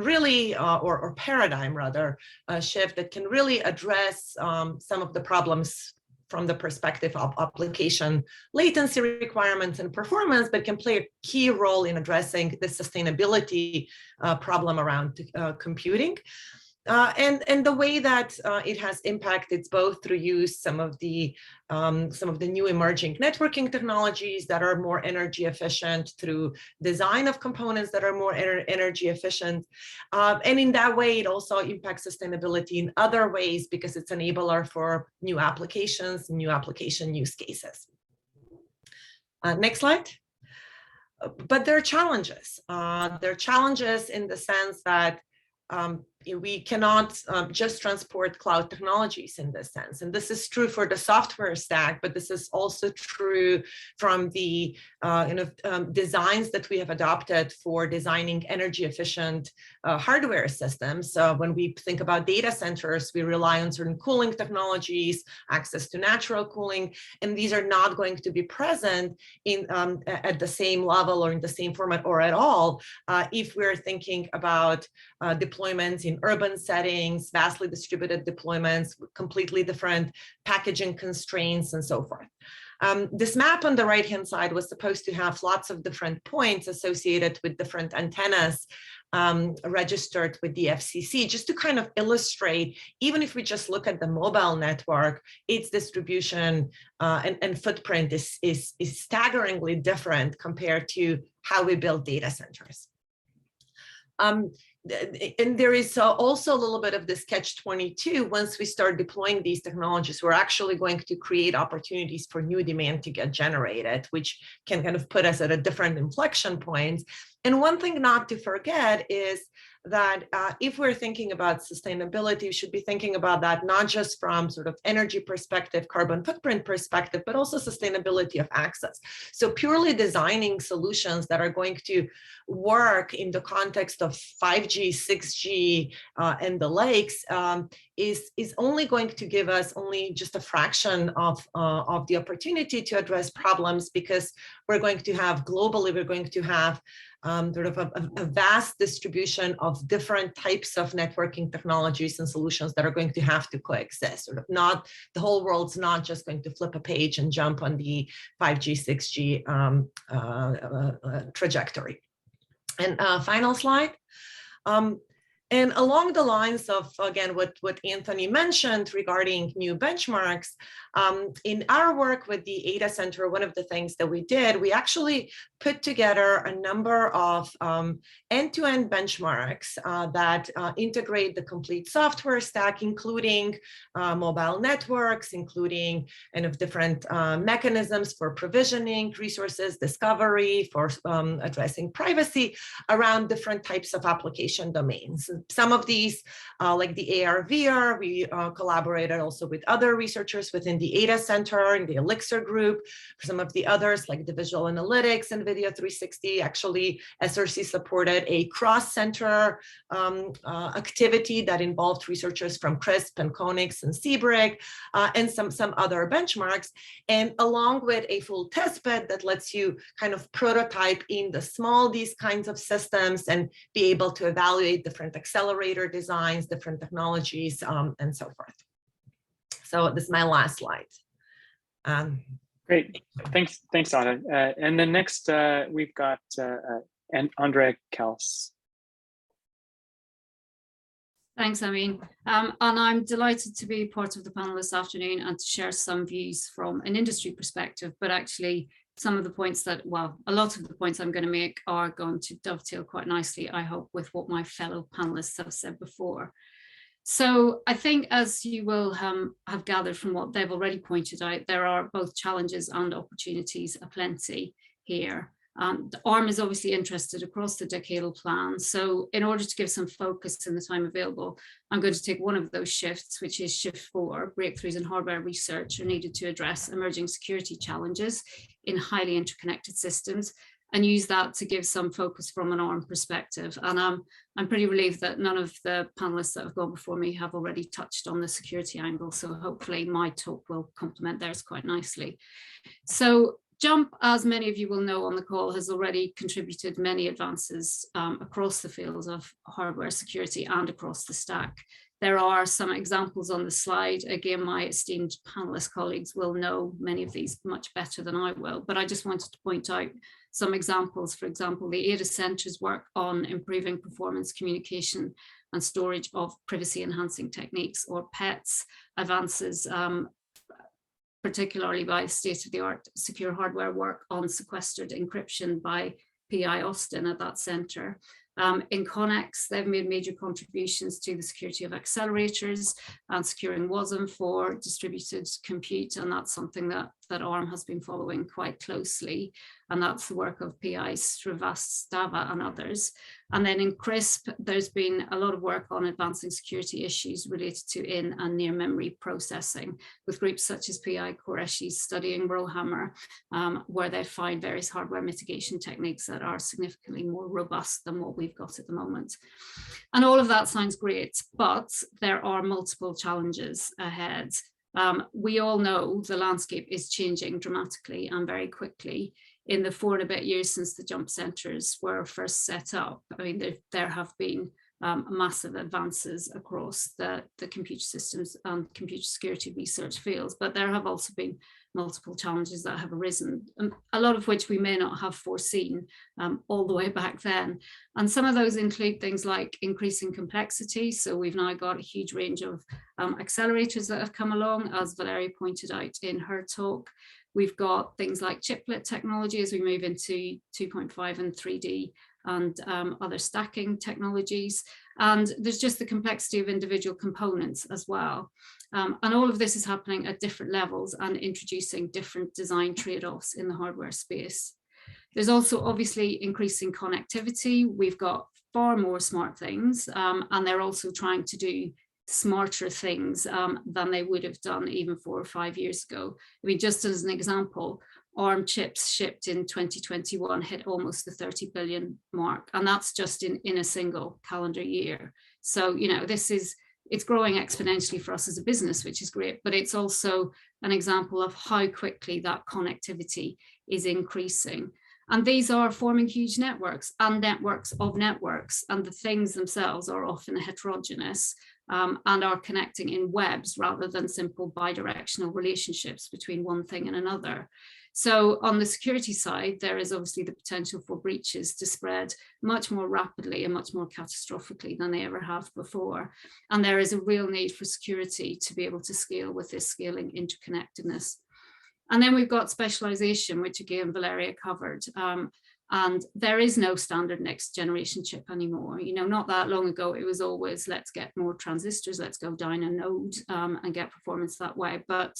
really, or paradigm rather, shift that can really address some of the problems from the perspective of application latency requirements and performance, but can play a key role in addressing the sustainability problem around computing. And the way that it has impacted both through use some of the new emerging networking technologies that are more energy efficient, through design of components that are more energy efficient, and in that way it also impacts sustainability in other ways because it's an enabler for new applications, new application use cases. Next slide. But there are challenges. There are challenges in the sense that we cannot just transport cloud technologies in this sense. And this is true for the software stack, but this is also true from the designs that we have adopted for designing energy efficient hardware systems. When we think about data centers, we rely on certain cooling technologies, access to natural cooling, and these are not going to be present in at the same level or in the same format or at all if we're thinking about deployments in urban settings, vastly distributed deployments, completely different packaging constraints, and so forth. This map on the right-hand side was supposed to have lots of different points associated with different antennas registered with the FCC, just to kind of illustrate, even if we just look at the mobile network, its distribution and footprint is staggeringly different compared to how we build data centers. And there is also a little bit of this catch-22. Once we start deploying these technologies, we're actually going to create opportunities for new demand to get generated, which can kind of put us at a different inflection point. And one thing not to forget is that if we're thinking about sustainability, we should be thinking about that not just from sort of energy perspective, carbon footprint perspective, but also sustainability of access. So purely designing solutions that are going to work in the context of 5G, 6G, and the likes is only going to give us only just a fraction of the opportunity to address problems, because we're going to have globally, we're going to have sort of a vast distribution of different types of networking technologies and solutions that are going to have to coexist. Sort of not, the whole world's not just going to flip a page and jump on the 5G, 6G trajectory. And final slide. And along the lines of, again, what Anthony mentioned regarding new benchmarks, in our work with the Ada Center, one of the things that we did, we actually put together a number of end-to-end benchmarks that integrate the complete software stack, including mobile networks, including kind of different mechanisms for provisioning, resources discovery, for addressing privacy around different types of application domains. Some of these, like the AR/VR, we collaborated also with other researchers within the ADA Center and the Elixir group. For some of the others, like the visual analytics, NVIDIA 360, actually SRC supported a cross-center activity that involved researchers from CRISP and CONIX and CBRIC, and some other benchmarks, and along with a full test bed that lets you kind of prototype in the small these kinds of systems and be able to evaluate different accelerator designs, different technologies, and so forth. So this is my last slide. Great, thanks, Anna. And then next we've got Andrea Kels. Thanks, Amin. And I'm delighted to be part of the panel this afternoon and to share some views from an industry perspective, but actually some of the points that, well, a lot of the points I'm going to make are going to dovetail quite nicely, I hope, with what my fellow panelists have said before. So I think, as you will have gathered from what they've already pointed out, there are both challenges and opportunities aplenty here. ARM is obviously interested across the decadal plan. So in order to give some focus in the time available, I'm going to take one of those shifts, which is shift 4, breakthroughs in hardware research are needed to address emerging security challenges in highly interconnected systems, and use that to give some focus from an ARM perspective. And I'm pretty relieved that none of the panelists that have gone before me have already touched on the security angle. So hopefully my talk will complement theirs quite nicely. So JUMP, as many of you will know on the call, has already contributed many advances across the fields of hardware security and across the stack. There are some examples on the slide. Again, my esteemed panelist colleagues will know many of these much better than I will, but I just wanted to point out some examples. For example, the ADA Center's work on improving performance, communication, and storage of privacy enhancing techniques, or PETs, advances particularly by state-of-the-art secure hardware work on sequestered encryption by PI Austin at that center. In CONIX, they've made major contributions to the security of accelerators and securing WASM for distributed compute, and that's something that ARM has been following quite closely, and that's the work of PI Srivastava and others. And then in CRISP, there's been a lot of work on advancing security issues related to in and near memory processing, with groups such as PI Qureshi studying Rowhammer, where they find various hardware mitigation techniques that are significantly more robust than what we've got at the moment. And all of that sounds great, but there are multiple challenges ahead. We all know the landscape is changing dramatically and very quickly. In the 4 and a bit years since the JUMP centers were first set up, I mean, there have been massive advances across the computer systems and computer security research fields, but there have also been multiple challenges that have arisen, a lot of which we may not have foreseen all the way back then. And some of those include things like increasing complexity. So we've now got a huge range of accelerators that have come along, as Valeria pointed out in her talk. We've got things like chiplet technology as we move into 2.5 and 3D and other stacking technologies. And there's just the complexity of individual components as well. And all of this is happening at different levels and introducing different design trade-offs in the hardware space. There's also obviously increasing connectivity. We've got far more smart things, and they're also trying to do smarter things than they would have done even 4 or 5 years ago. I mean, just as an example, ARM chips shipped in 2021 hit almost the 30 billion mark, and that's just in a single calendar year. So, you know, it's growing exponentially for us as a business, which is great, but it's also an example of how quickly that connectivity is increasing. And these are forming huge networks and networks of networks, and the things themselves are often heterogeneous and are connecting in webs rather than simple bidirectional relationships between one thing and another. So on the security side, there is obviously the potential for breaches to spread much more rapidly and much more catastrophically than they ever have before. And there is a real need for security to be able to scale with this scaling interconnectedness. And then we've got specialization, which again, Valeria covered. And there is no standard next generation chip anymore. You know, not that long ago, it was always, let's get more transistors, let's go down a node and get performance that way. But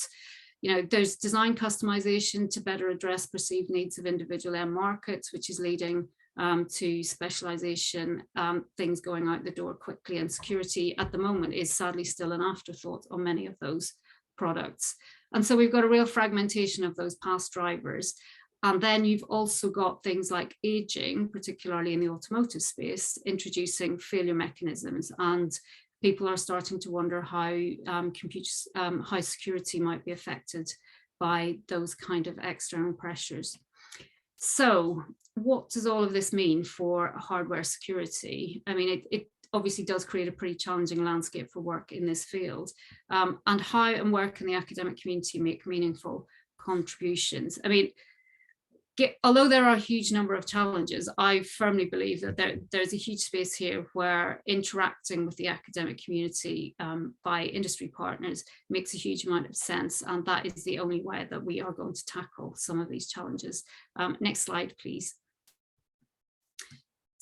you know, there's design customization to better address perceived needs of individual end markets, which is leading to specialization, things going out the door quickly, and security at the moment is sadly still an afterthought on many of those products. And so we've got a real fragmentation of those past drivers. And then you've also got things like aging, particularly in the automotive space, introducing failure mechanisms, and people are starting to wonder how how security might be affected by those kind of external pressures. So what does all of this mean for hardware security? I mean, it obviously does create a pretty challenging landscape for work in this field. And how and where can the academic community make meaningful contributions? I mean, although there are a huge number of challenges, I firmly believe that there's a huge space here where interacting with the academic community by industry partners makes a huge amount of sense. And that is the only way that we are going to tackle some of these challenges. Next slide, please.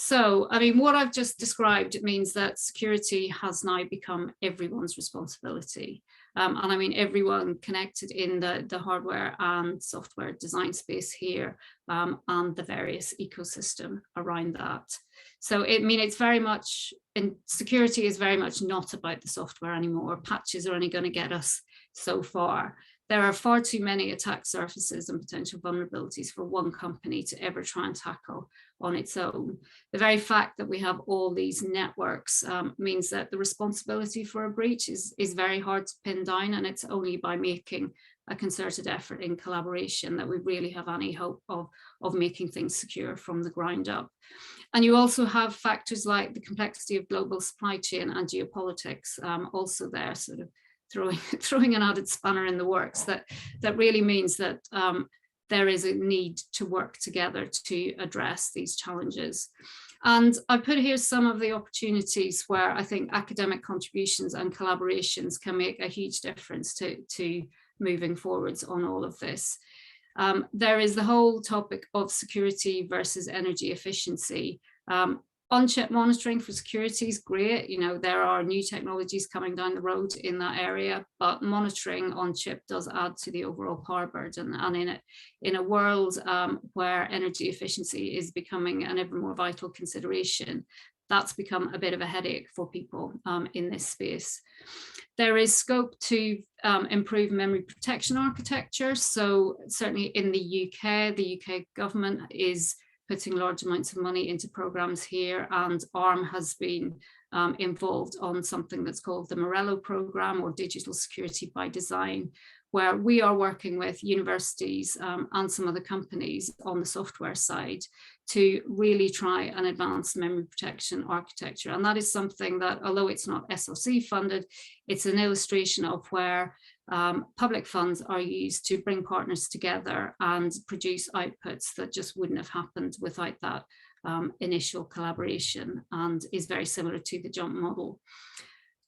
So, I mean, what I've just described means that security has now become everyone's responsibility. And I mean, everyone connected in the hardware and software design space here, and the various ecosystem around that. So it's very much, and security is very much not about the software anymore. Patches are only going to get us so far. There are far too many attack surfaces and potential vulnerabilities for one company to ever try and tackle on its own. The very fact that we have all these networks means that the responsibility for a breach is very hard to pin down, and it's only by making a concerted effort in collaboration that we really have any hope of making things secure from the ground up. And you also have factors like the complexity of global supply chain and geopolitics also there, sort of throwing an added spanner in the works that really means that there is a need to work together to address these challenges. And I put here some of the opportunities where I think academic contributions and collaborations can make a huge difference to moving forwards on all of this. There is the whole topic of security versus energy efficiency. On-chip monitoring for security is great. You know, there are new technologies coming down the road in that area, but monitoring on-chip does add to the overall power burden. And in a world where energy efficiency is becoming an ever more vital consideration, that's become a bit of a headache for people in this space. There is scope to improve memory protection architecture. So certainly in the UK government is putting large amounts of money into programs here, and ARM has been involved on something that's called the Morello program, or Digital Security by Design, where we are working with universities and some other companies on the software side to really try and advance memory protection architecture. And that is something that, although it's not SOC funded, it's an illustration of where public funds are used to bring partners together and produce outputs that just wouldn't have happened without that initial collaboration, and is very similar to the JUMP model.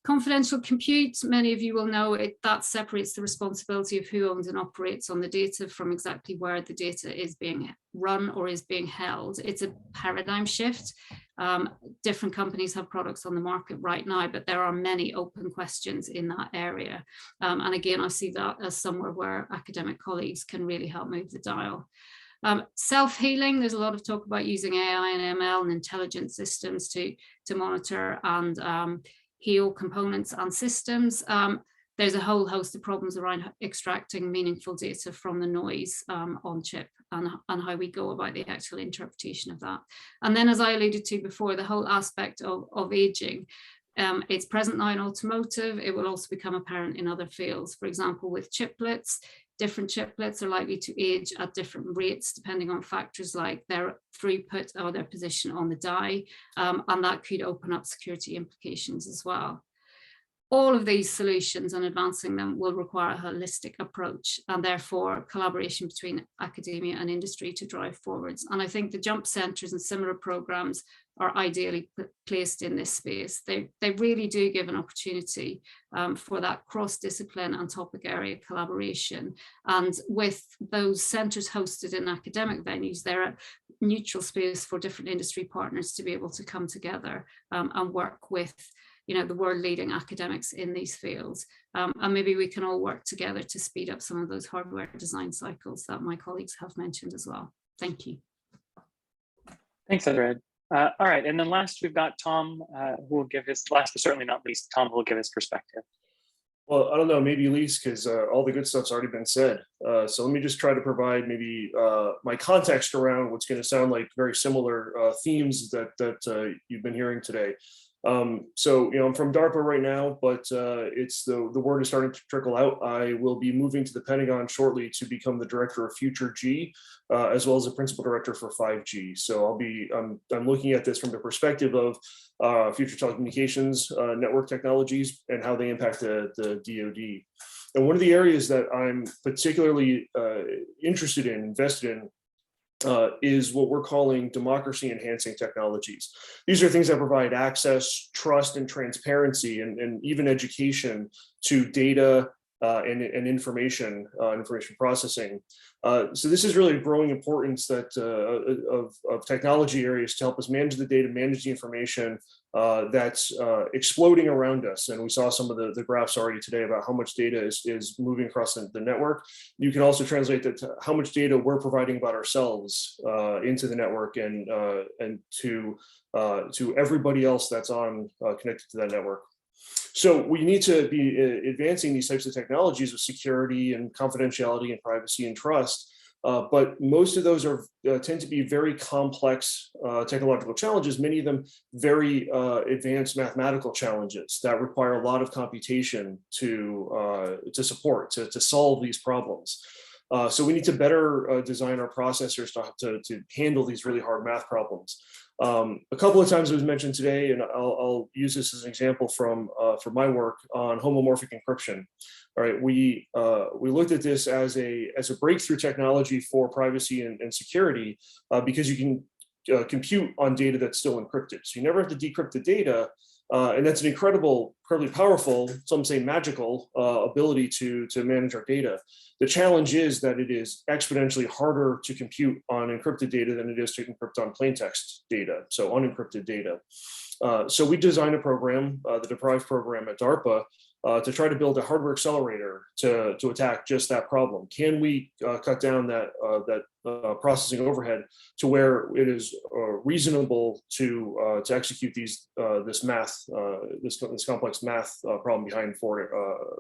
Confidential compute, many of you will know that separates the responsibility of who owns and operates on the data from exactly where the data is being run or is being held. It's a paradigm shift. Different companies have products on the market right now, but there are many open questions in that area. And again, I see that as somewhere where academic colleagues can really help move the dial. Self-healing, there's a lot of talk about using AI and ML and intelligent systems to monitor and heal components and systems. There's a whole host of problems around extracting meaningful data from the noise on chip, and how we go about the actual interpretation of that. And then, as I alluded to before, the whole aspect of aging. It's present now in automotive. It will also become apparent in other fields. For example, with chiplets, different chiplets are likely to age at different rates depending on factors like their throughput or their position on the die, and that could open up security implications as well. All of these solutions and advancing them will require a holistic approach, and therefore collaboration between academia and industry to drive forwards. And I think the JUMP centres and similar programs are ideally placed in this space. They really do give an opportunity for that cross-discipline and topic area collaboration. And with those centres hosted in academic venues, they're a neutral space for different industry partners to be able to come together and work with the world-leading academics in these fields. And maybe we can all work together to speed up some of those hardware design cycles that my colleagues have mentioned as well. Thank you. Thanks, Edred. All right, and then last we've got Tom, who will give his, last but certainly not least, Tom who will give his perspective. Well, I don't know, maybe least because all the good stuff's already been said. So let me just try to provide maybe my context around what's going to sound like very similar themes that you've been hearing today. So, I'm from DARPA right now, but it's the word is starting to trickle out. I will be moving to the Pentagon shortly to become the director of Future G, as well as the principal director for 5G. So I'm looking at this from the perspective of future telecommunications network technologies and how they impact the DoD. And one of the areas that I'm particularly interested in, invested in, is what we're calling democracy enhancing technologies. These are things that provide access, trust, and transparency, and even education to data and information processing. So this is really a growing importance that of technology areas to help us manage the data, manage the information that's exploding around us. And we saw some of the graphs already today about how much data is moving across the network. You can also translate that to how much data we're providing about ourselves into the network and to everybody else that's connected to that network. So we need to be advancing these types of technologies with security and confidentiality and privacy and trust. But most of those tend to be very complex technological challenges, many of them very advanced mathematical challenges that require a lot of computation to support, to solve these problems. So we need to better design our processors to handle these really hard math problems. A couple of times it was mentioned today, and I'll use this as an example from my work on homomorphic encryption. All right, we looked at this as a breakthrough technology for privacy and security because you can compute on data that's still encrypted. So you never have to decrypt the data, and that's an incredibly powerful, some say magical, ability to manage our data. The challenge is that it is exponentially harder to compute on encrypted data than it is to encrypt on plain text data, so unencrypted data. So we designed a program, the Deprive program at DARPA, to try to build a hardware accelerator to attack just that problem. Can we cut down that processing overhead to where it is reasonable to execute this complex math problem behind fully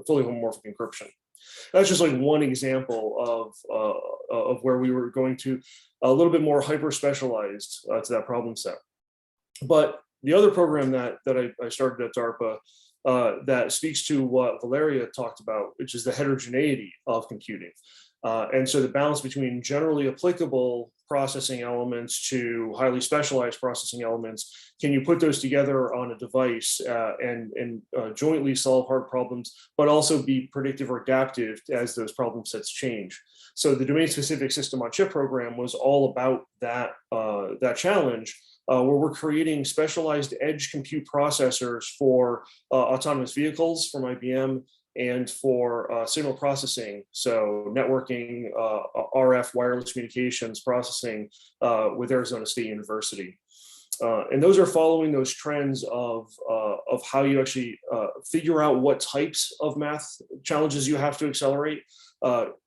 homomorphic encryption? That's just like one example of where we were going to a little bit more hyper specialized to that problem set. But the other program that I started at DARPA that speaks to what Valeria talked about, which is the heterogeneity of computing. And so the balance between generally applicable processing elements to highly specialized processing elements, can you put those together on a device and jointly solve hard problems, but also be predictive or adaptive as those problem sets change? So the domain-specific system-on-chip program was all about that challenge, where we're creating specialized edge compute processors for autonomous vehicles from IBM and for signal processing, so networking, RF wireless communications processing with Arizona State University. And those are following those trends of how you actually figure out what types of math challenges you have to accelerate.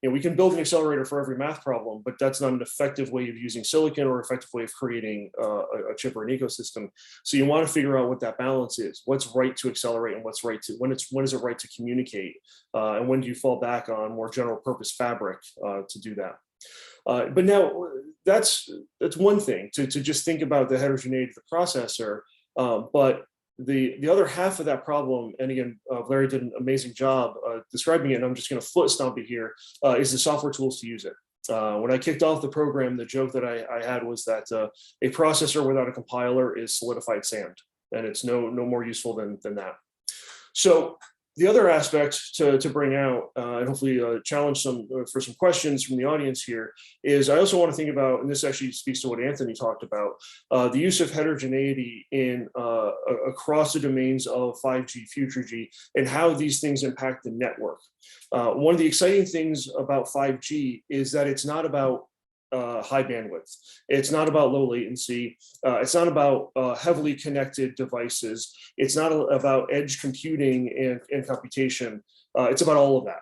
We can build an accelerator for every math problem, but that's not an effective way of using silicon or effective way of creating a chip or an ecosystem. So you want to figure out what that balance is. What's right to accelerate and what's right to, when is it right to communicate? And when do you fall back on more general purpose fabric to do that? But now that's one thing to just think about the heterogeneity of the processor. But the other half of that problem, and again, Larry did an amazing job describing it, and I'm just going to foot stomp it here, is the software tools to use it. When I kicked off the program, the joke that I had was that a processor without a compiler is solidified sand, and it's no more useful than that. So the other aspect to bring out and hopefully challenge for some questions from the audience here is I also want to think about, and this actually speaks to what Anthony talked about, the use of heterogeneity in across the domains of 5G, Future G, and how these things impact the network. One of the exciting things about 5G is that it's not about high bandwidth. It's not about low latency. It's not about heavily connected devices. It's not about edge computing and computation. It's about all of that.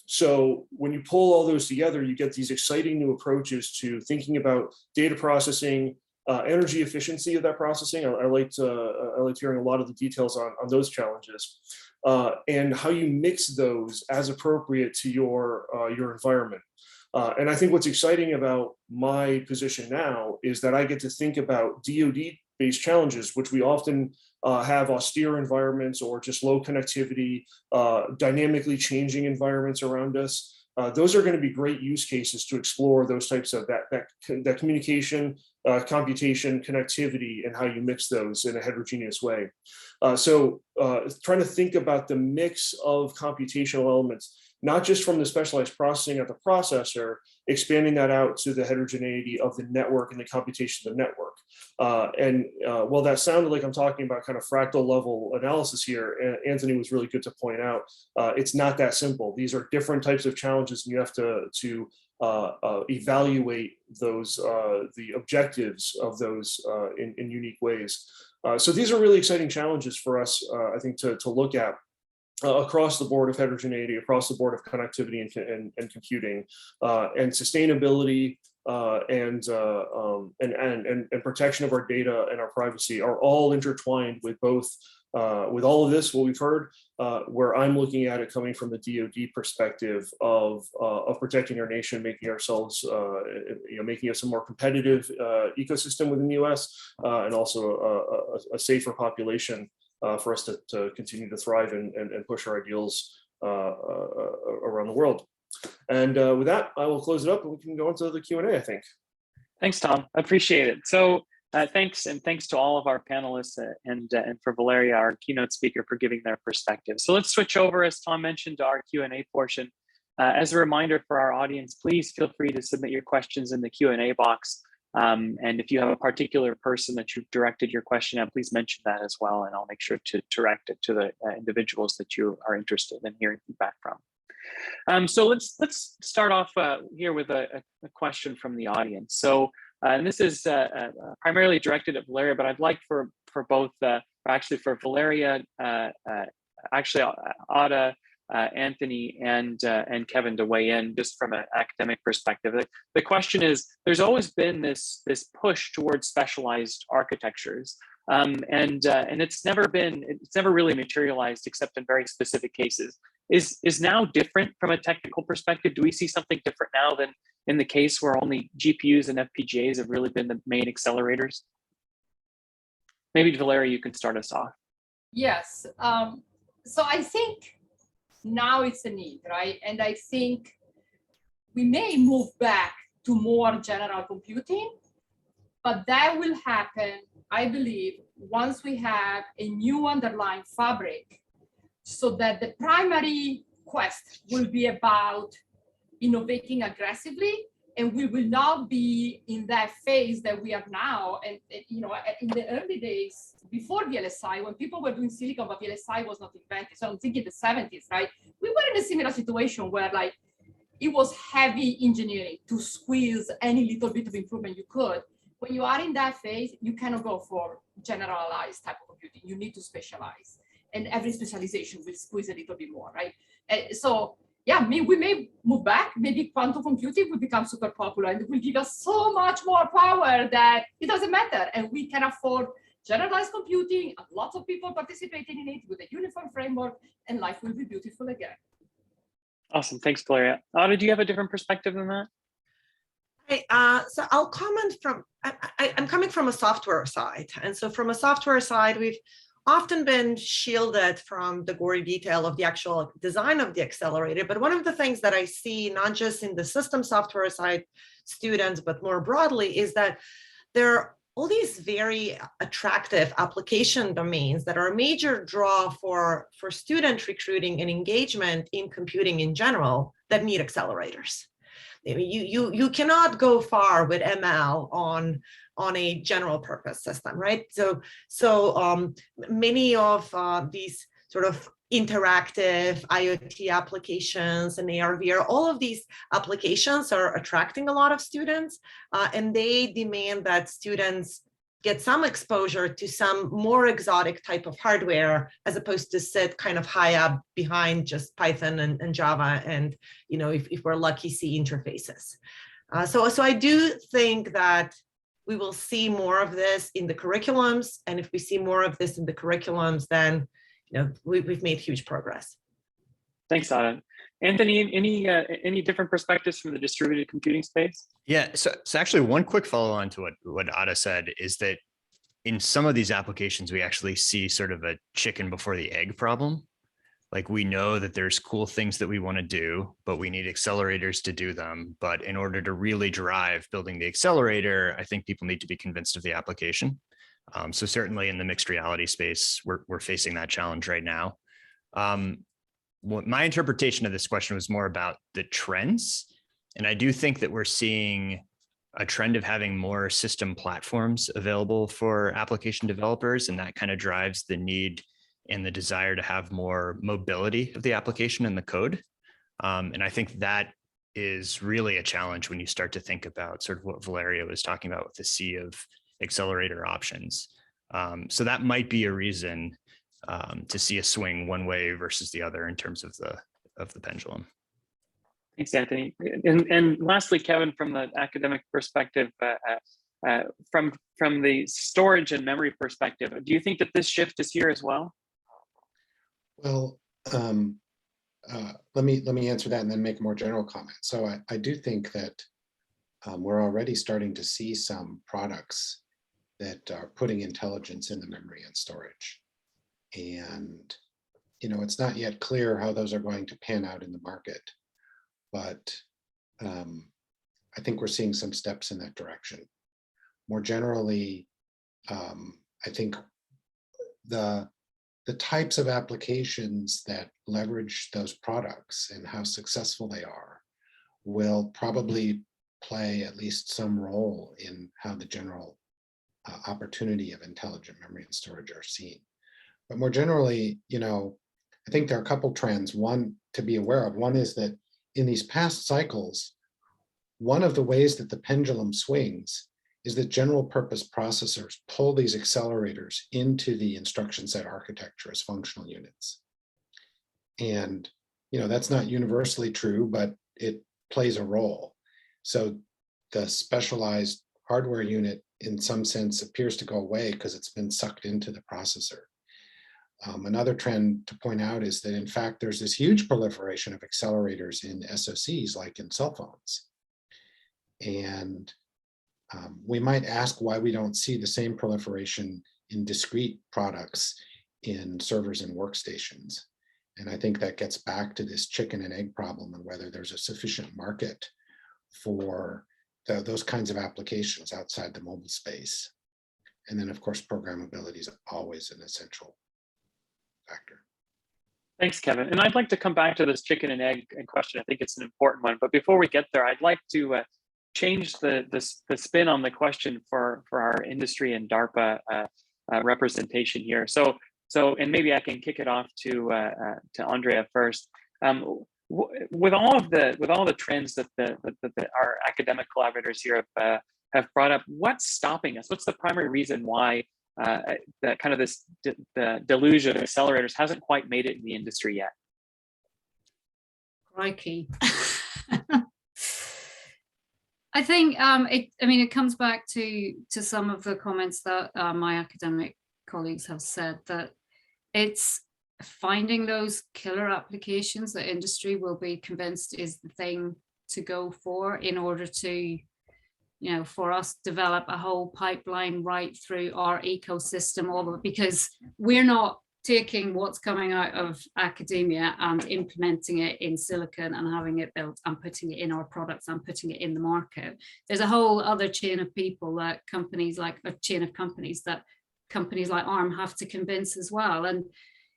So when you pull all those together, you get these exciting new approaches to thinking about data processing, energy efficiency of that processing. I liked hearing a lot of the details on those challenges, and how you mix those as appropriate to your environment. And I think what's exciting about my position now is that I get to think about DoD-based challenges, which we often have austere environments or just low connectivity, dynamically changing environments around us. Those are going to be great use cases to explore those types of that communication, computation, connectivity, and how you mix those in a heterogeneous way. So trying to think about the mix of computational elements, not just from the specialized processing at the processor, expanding that out to the heterogeneity of the network and the computation of the network. While that sounded like I'm talking about kind of fractal level analysis here, Anthony was really good to point out, it's not that simple. These are different types of challenges, and you have to evaluate those, the objectives of those in unique ways. So these are really exciting challenges for us, I think, to look at. Across the board of heterogeneity, across the board of connectivity and computing, and sustainability, and protection of our data and our privacy are all intertwined with both. With all of this, what we've heard, where I'm looking at it coming from the DoD perspective of protecting our nation, making ourselves, making us a more competitive ecosystem within the U.S. And also a safer population. For us to continue to thrive and push our ideals around the world. And with that, I will close it up and we can go into the Q&A, I think. Thanks, Tom. I appreciate it. So thanks to all of our panelists and for Valeria, our keynote speaker, for giving their perspective. So let's switch over, as Tom mentioned, to our Q&A portion. As a reminder for our audience, please feel free to submit your questions in the Q&A box. And if you have a particular person that you've directed your question at, please mention that as well, and I'll make sure to direct it to the individuals that you are interested in hearing feedback from. So let's start off here with a question from the audience. So and this is primarily directed at Valeria, but I'd like for both, actually for Valeria, actually Ada, Anthony and Kevin to weigh in just from an academic perspective. The question is, there's always been this push towards specialized architectures, and it's never really materialized except in very specific cases. Is now different from a technical perspective? Do we see something different now than in the case where only GPUs and FPGAs have really been the main accelerators? Maybe Valeria, you can start us off. Yes. So I think now it's a need, right? And I think we may move back to more general computing, but that will happen, I believe, once we have a new underlying fabric, so that the primary quest will be about innovating aggressively, and we will not be in that phase that we are now. And in the early days, before VLSI, when people were doing silicon, but VLSI was not invented. So I'm thinking the 70s, right? We were in a similar situation where like it was heavy engineering to squeeze any little bit of improvement you could. When you are in that phase, you cannot go for generalized type of computing. You need to specialize, and every specialization will squeeze a little bit more, right? So yeah, we may move back. Maybe quantum computing will become super popular and it will give us so much more power that it doesn't matter, and we can afford generalized computing, lots of people participating in it with a uniform framework, and life will be beautiful again. Awesome, thanks, Valeria. Ada, do you have a different perspective than that? So I'll comment from, I'm coming from a software side. And so from a software side, we've often been shielded from the gory detail of the actual design of the accelerator. But one of the things that I see, not just in the system software side students, but more broadly, is that there are all these very attractive application domains that are a major draw for student recruiting and engagement in computing in general that need accelerators. I mean, you cannot go far with ML on a general purpose system, right? So many of these sort of interactive IoT applications and AR/VR, all of these applications are attracting a lot of students, and they demand that students get some exposure to some more exotic type of hardware, as opposed to sit kind of high up behind just Python and Java, and if we're lucky, see interfaces. So I do think that we will see more of this in the curriculums. And if we see more of this in the curriculums, then we've made huge progress. Thanks, Ada. Anthony, any different perspectives from the distributed computing space? Yeah, so actually one quick follow on to what Ada said is that in some of these applications, we actually see sort of a chicken before the egg problem. Like we know that there's cool things that we want to do, but we need accelerators to do them. But in order to really drive building the accelerator, I think people need to be convinced of the application. So certainly in the mixed reality space, we're facing that challenge right now. My interpretation of this question was more about the trends. And I do think that we're seeing a trend of having more system platforms available for application developers. And that kind of drives the need and the desire to have more mobility of the application and the code. And I think that is really a challenge when you start to think about sort of what Valeria was talking about with the sea of accelerator options. So that might be a reason to see a swing one way versus the other in terms of the pendulum. Thanks, Anthony. And lastly, Kevin, from the academic perspective, from the storage and memory perspective, do you think that this shift is here as well? Well, let me answer that and then make a more general comment. So I do think that we're already starting to see some products that are putting intelligence in the memory and storage. And, it's not yet clear how those are going to pan out in the market, but I think we're seeing some steps in that direction. More generally, I think the types of applications that leverage those products and how successful they are will probably play at least some role in how the general opportunity of intelligent memory and storage are seen. But more generally, I think there are a couple trends. One to be aware of. One is that in these past cycles, one of the ways that the pendulum swings is that general purpose processors pull these accelerators into the instruction set architecture as functional units. And, that's not universally true, but it plays a role. So the specialized hardware unit in some sense appears to go away because it's been sucked into the processor. Another trend to point out is that in fact, there's this huge proliferation of accelerators in SoCs like in cell phones. And we might ask why we don't see the same proliferation in discrete products in servers and workstations. And I think that gets back to this chicken and egg problem and whether there's a sufficient market for those kinds of applications outside the mobile space. And then of course, programmability is always an essential factor. Thanks, Kevin. And I'd like to come back to this chicken and egg question. I think it's an important one. But before we get there, I'd like to change the spin on the question for our industry and DARPA representation here. So and maybe I can kick it off to Andrea first. With all the trends that our academic collaborators here have brought up, what's stopping us? What's the primary reason why that kind of the deluge of accelerators hasn't quite made it in the industry yet? Crikey. I think it comes back to some of the comments that my academic colleagues have said, that it's finding those killer applications that industry will be convinced is the thing to go for in order to, for us to develop a whole pipeline right through our ecosystem, all of it, because we're not taking what's coming out of academia and implementing it in silicon and having it built and putting it in our products and putting it in the market. There's a whole other chain of people that companies like ARM have to convince as well. And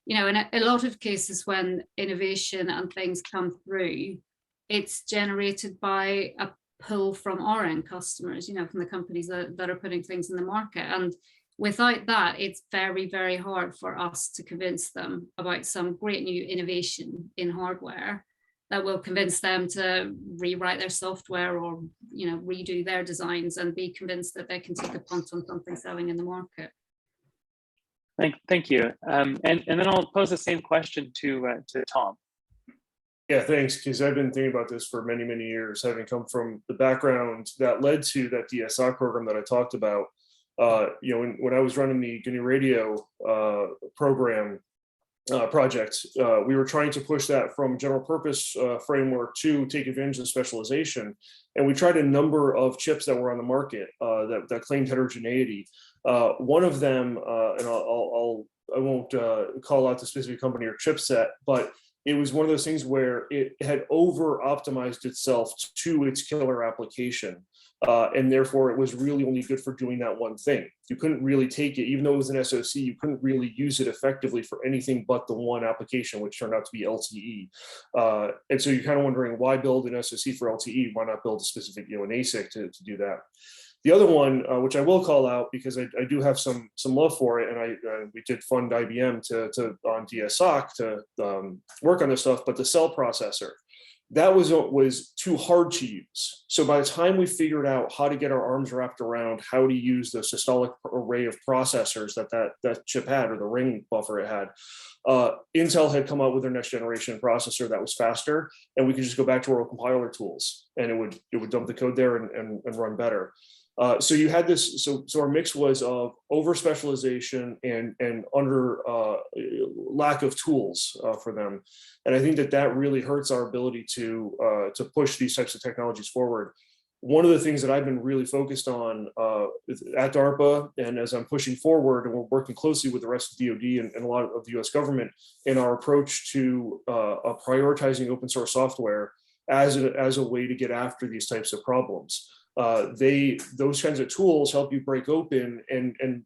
in a lot of cases when innovation and things come through, it's generated by a pull from our end customers, from the companies that are putting things in the market. And without that, it's very, very hard for us to convince them about some great new innovation in hardware that will convince them to rewrite their software or, redo their designs and be convinced that they can take a punt on something selling in the market. Thank you. And then I'll pose the same question to Tom. Yeah, thanks, because I've been thinking about this for many, many years, having come from the background that led to that DSI program that I talked about. When I was running the GNU Radio program project, we were trying to push that from general purpose framework to take advantage of specialization. And we tried a number of chips that were on the market that claimed heterogeneity. One of them, and I won't call out the specific company or chipset, but it was one of those things where it had over optimized itself to its killer application. And therefore it was really only good for doing that one thing. You couldn't really take it, even though it was an SoC, you couldn't really use it effectively for anything but the one application, which turned out to be LTE. And so you're kind of wondering, why build an SoC for LTE? Why not build a specific, an ASIC to do that? The other one, which I will call out because I do have some love for it, and we did fund IBM on DSOC to work on this stuff, but the cell processor, that was too hard to use. So by the time we figured out how to get our arms wrapped around how to use the systolic array of processors that chip had, or the ring buffer it had, Intel had come out with their next generation processor that was faster, and we could just go back to our compiler tools, and it would dump the code there and run better. So you had this, so our mix was of over specialization and under lack of tools for them. And I think that really hurts our ability to push these types of technologies forward. One of the things that I've been really focused on at DARPA, and as I'm pushing forward, and we're working closely with the rest of DoD and a lot of the US government in our approach to prioritizing open source software as a way to get after these types of problems. Those kinds of tools help you break open and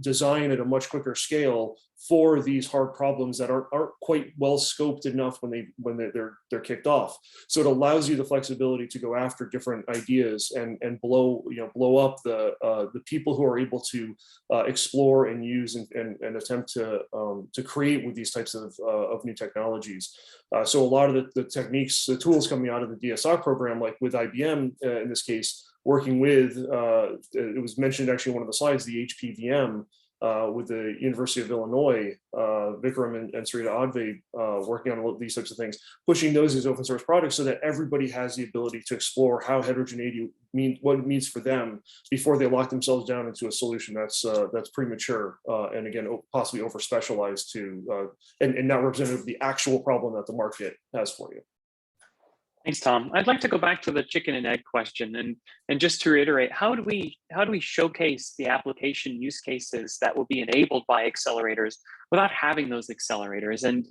design at a much quicker scale for these hard problems that aren't quite well scoped enough when they're kicked off. So it allows you the flexibility to go after different ideas and blow up the people who are able to explore and use and attempt to create with these types of new technologies. So a lot of the techniques, the tools coming out of the DSR program, like with IBM in this case, working with, it was mentioned actually in one of the slides, the HPVM with the University of Illinois, Vikram and Sarita Adve working on these types of things, pushing those as open source products so that everybody has the ability to explore how heterogeneity what it means for them before they lock themselves down into a solution that's premature and again possibly over specialized to and not representative of the actual problem that the market has for you. Thanks, Tom. I'd like to go back to the chicken and egg question, and just to reiterate, how do we showcase the application use cases that will be enabled by accelerators without having those accelerators? And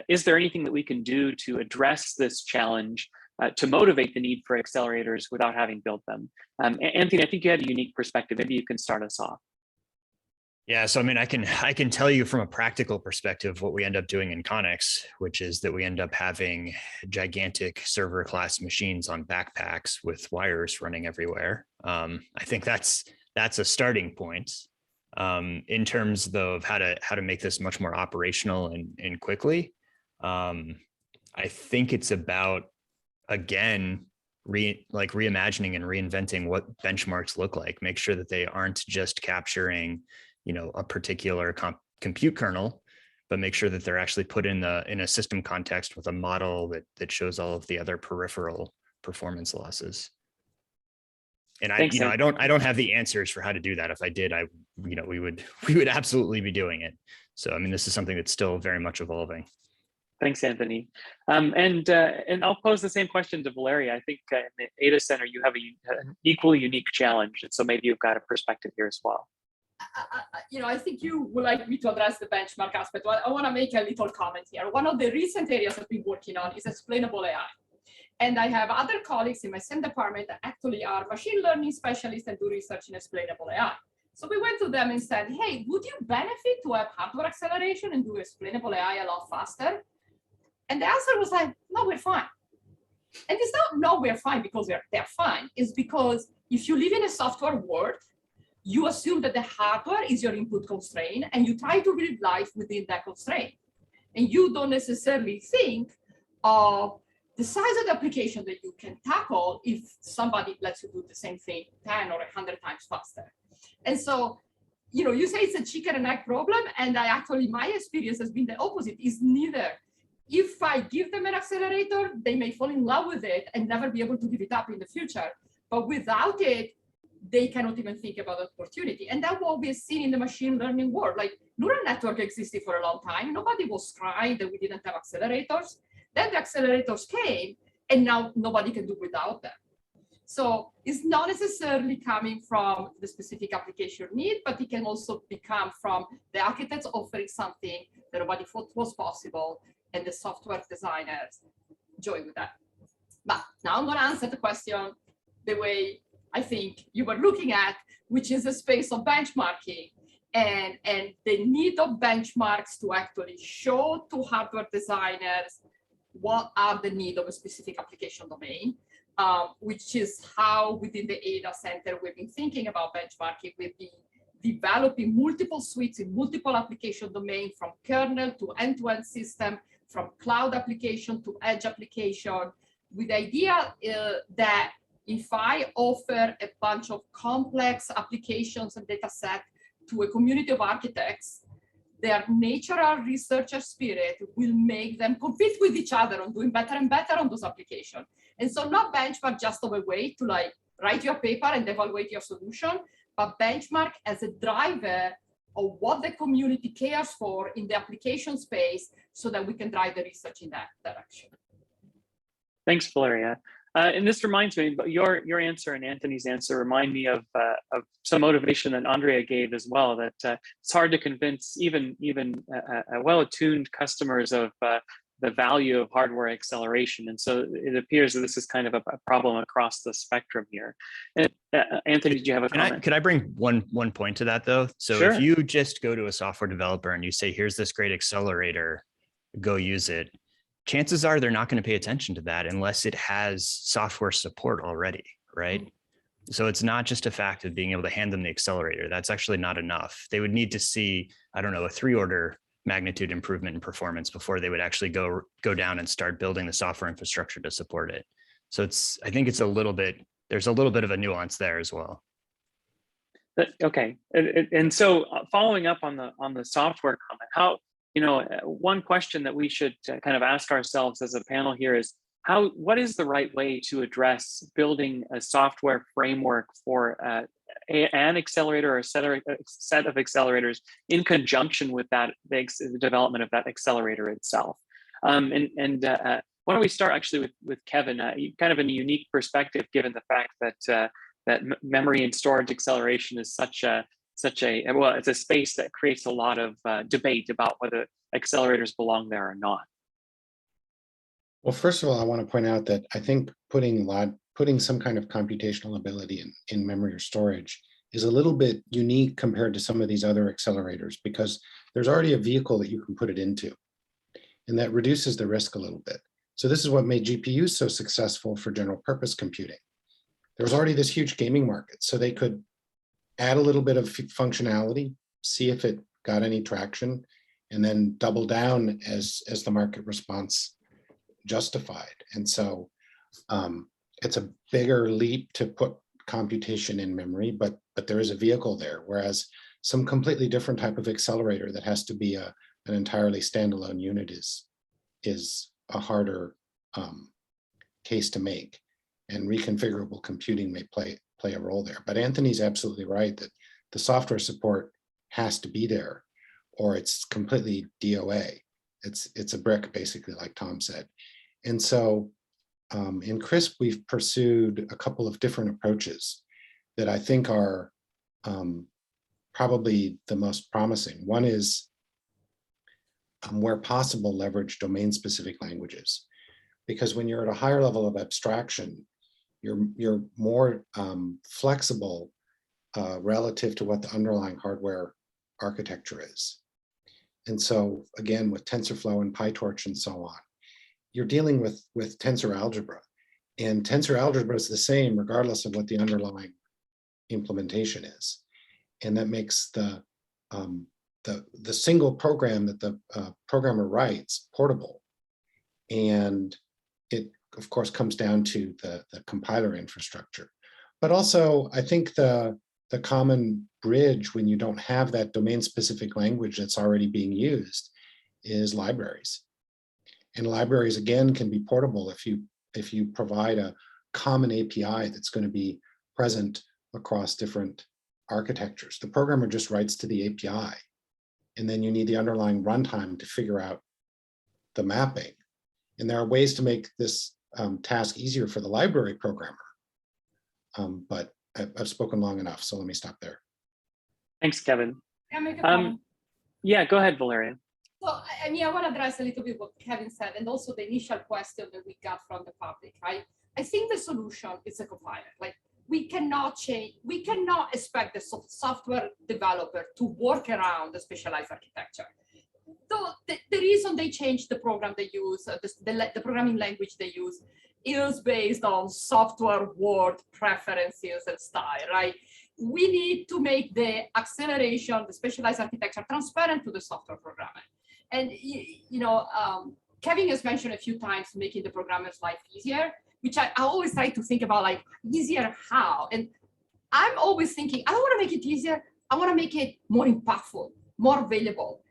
is there anything that we can do to address this challenge to motivate the need for accelerators without having built them? Anthony, I think you had a unique perspective. Maybe you can start us off. Yeah, so I mean, I can tell you from a practical perspective what we end up doing in Connex, which is that we end up having gigantic server class machines on backpacks with wires running everywhere. I think that's a starting point. In terms of how to make this much more operational and quickly. I think it's about, again, reimagining and reinventing what benchmarks look like. Make sure that they aren't just capturing a particular compute kernel, but make sure that they're actually put in a system context with a model that shows all of the other peripheral performance losses. And I don't have the answers for how to do that. If I did, we would absolutely be doing it. So I mean, this is something that's still very much evolving. Thanks, Anthony. And I'll pose the same question to Valeria. I think in the Ada Center, you have an equally unique challenge. And so maybe you've got a perspective here as well. I think you would like me to address the benchmark aspect. Well, I want to make a little comment here. One of the recent areas I've been working on is explainable AI. And I have other colleagues in my same department that actually are machine learning specialists and do research in explainable AI. So we went to them and said, hey, would you benefit to have hardware acceleration and do explainable AI a lot faster? And the answer was like, no, we're fine. And it's not, no, we're fine because they're fine. It's because if you live in a software world, you assume that the hardware is your input constraint and you try to live life within that constraint. And you don't necessarily think of the size of the application that you can tackle if somebody lets you do the same thing 10 or 100 times faster. And so, you say it's a chicken and egg problem. And my experience has been the opposite. Is neither. I give them an accelerator, they may fall in love with it and never be able to give it up in the future. But without it, they cannot even think about the opportunity. And that's what we've seen in the machine learning world. Like neural network existed for a long time. Nobody was crying that we didn't have accelerators. Then the accelerators came, and now nobody can do without them. So it's not necessarily coming from the specific application need, but it can also become from the architects offering something that nobody thought was possible, and the software designers join with that. But now I'm going to answer the question the way I think you were looking at, which is the space of benchmarking and the need of benchmarks to actually show to hardware designers what are the needs of a specific application domain, which is how within the ADA Center we've been thinking about benchmarking. We've been developing multiple suites in multiple application domain, from kernel to end-to-end system, from cloud application to edge application, with the idea that if I offer a bunch of complex applications and data set to a community of architects, their natural researcher spirit will make them compete with each other on doing better and better on those applications. And so not benchmark just of a way to like write your paper and evaluate your solution, but benchmark as a driver of what the community cares for in the application space so that we can drive the research in that direction. Thanks, Valeria. And this reminds me, but your answer and Anthony's answer remind me of some motivation that Andrea gave as well, that it's hard to convince even well-attuned customers of the value of hardware acceleration. And so it appears that this is kind of a problem across the spectrum here. And Anthony, did you have a comment? Could I bring one point to that though? So Sure. If you just go to a software developer and you say, here's this great accelerator, go use it, chances are they're not going to pay attention to that unless it has software support already, right? So it's not just a fact of being able to hand them the accelerator. That's actually not enough. They would need to see, I don't know, a 3-order magnitude improvement in performance before they would actually go down and start building the software infrastructure to support it. So I think it's there's a little bit of a nuance there as well. Okay, and so following up on the software comment, one question that we should kind of ask ourselves as a panel here is what is the right way to address building a software framework for an accelerator or a set of accelerators in conjunction with the development of that accelerator itself? Why don't we start actually with Kevin, kind of in a unique perspective, given the fact that memory and storage acceleration is it's a space that creates a lot of debate about whether accelerators belong there or not. Well, first of all, I want to point out that I think putting some kind of computational ability in memory or storage is a little bit unique compared to some of these other accelerators, because there's already a vehicle that you can put it into, and that reduces the risk a little bit. So this is what made GPUs so successful for general purpose computing. There was already this huge gaming market, so they could add a little bit of functionality, see if it got any traction, and then double down as the market response justified. And so it's a bigger leap to put computation in memory, but there is a vehicle there, whereas some completely different type of accelerator that has to be an entirely standalone unit is a harder case to make, and reconfigurable computing may play a role there. But Anthony's absolutely right that the software support has to be there, or it's completely DOA. It's a brick, basically, like Tom said. And so in CRISP, we've pursued a couple of different approaches that I think are probably the most promising. One is, where possible, leverage domain-specific languages, because when you're at a higher level of abstraction, you're more flexible relative to what the underlying hardware architecture is. And so again, with TensorFlow and PyTorch and so on, you're dealing with tensor algebra, and tensor algebra is the same regardless of what the underlying implementation is. And that makes the single program that the programmer writes portable. And it, of course, comes down to the compiler infrastructure. But also, I think the common bridge when you don't have that domain-specific language that's already being used is libraries. And libraries, again, can be portable if you provide a common API that's going to be present across different architectures. The programmer just writes to the API, and then you need the underlying runtime to figure out the mapping. And there are ways to make this task easier for the library programmer. But I've spoken long enough, so let me stop there. Thanks, Kevin. Can I make a comment? Yeah, go ahead, Valeria. So, I mean, I want to address a little bit what Kevin said, and also the initial question that we got from the public, right? I think the solution is a compiler. Like, we cannot change, we cannot expect the software developer to work around the specialized architecture. So the reason they changed the program they use, the programming language they use, is based on software word preferences and style, right? We need to make the acceleration, the specialized architecture transparent to the software programmer. And, Kevin has mentioned a few times making the programmer's life easier, which I always try to think about, like, easier how? And I'm always thinking, I don't want to make it easier. I want to make it more impactful, more available.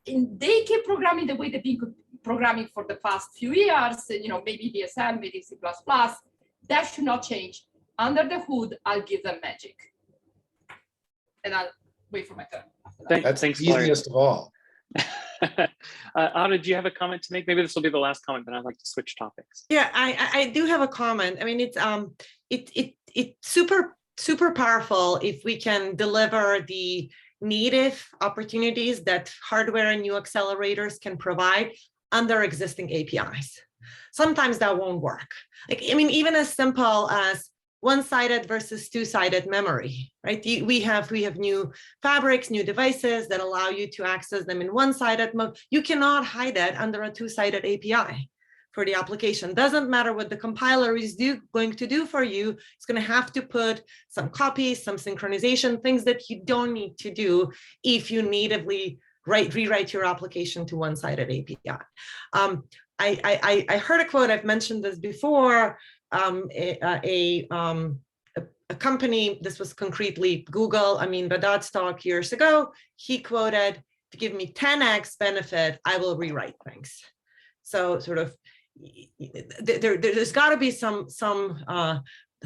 And they keep programming the way they've been programming for the past few years, maybe DSL, maybe C++. That should not change. Under the hood, I'll give them magic. And I'll wait for my turn. That's Thanks, the easiest of all. Anna, do you have a comment to make? Maybe this will be the last comment, but I'd like to switch topics. Yeah, I do have a comment. I mean, it's super powerful if we can deliver the native opportunities that hardware and new accelerators can provide under existing APIs. Sometimes that won't work. Like, I mean, even as simple as one-sided versus two-sided memory, right? We have new fabrics, new devices that allow you to access them in one-sided mode. You cannot hide that under a two-sided API for the application. Doesn't matter what the compiler is going to do for you. It's going to have to put some copies, some synchronization, things that you don't need to do if you natively rewrite your application to one-sided API. I heard a quote, I've mentioned this before, a company, this was concretely Google, Badad's talk years ago, he quoted, to give me 10x benefit, I will rewrite things. So sort of, there's got to be some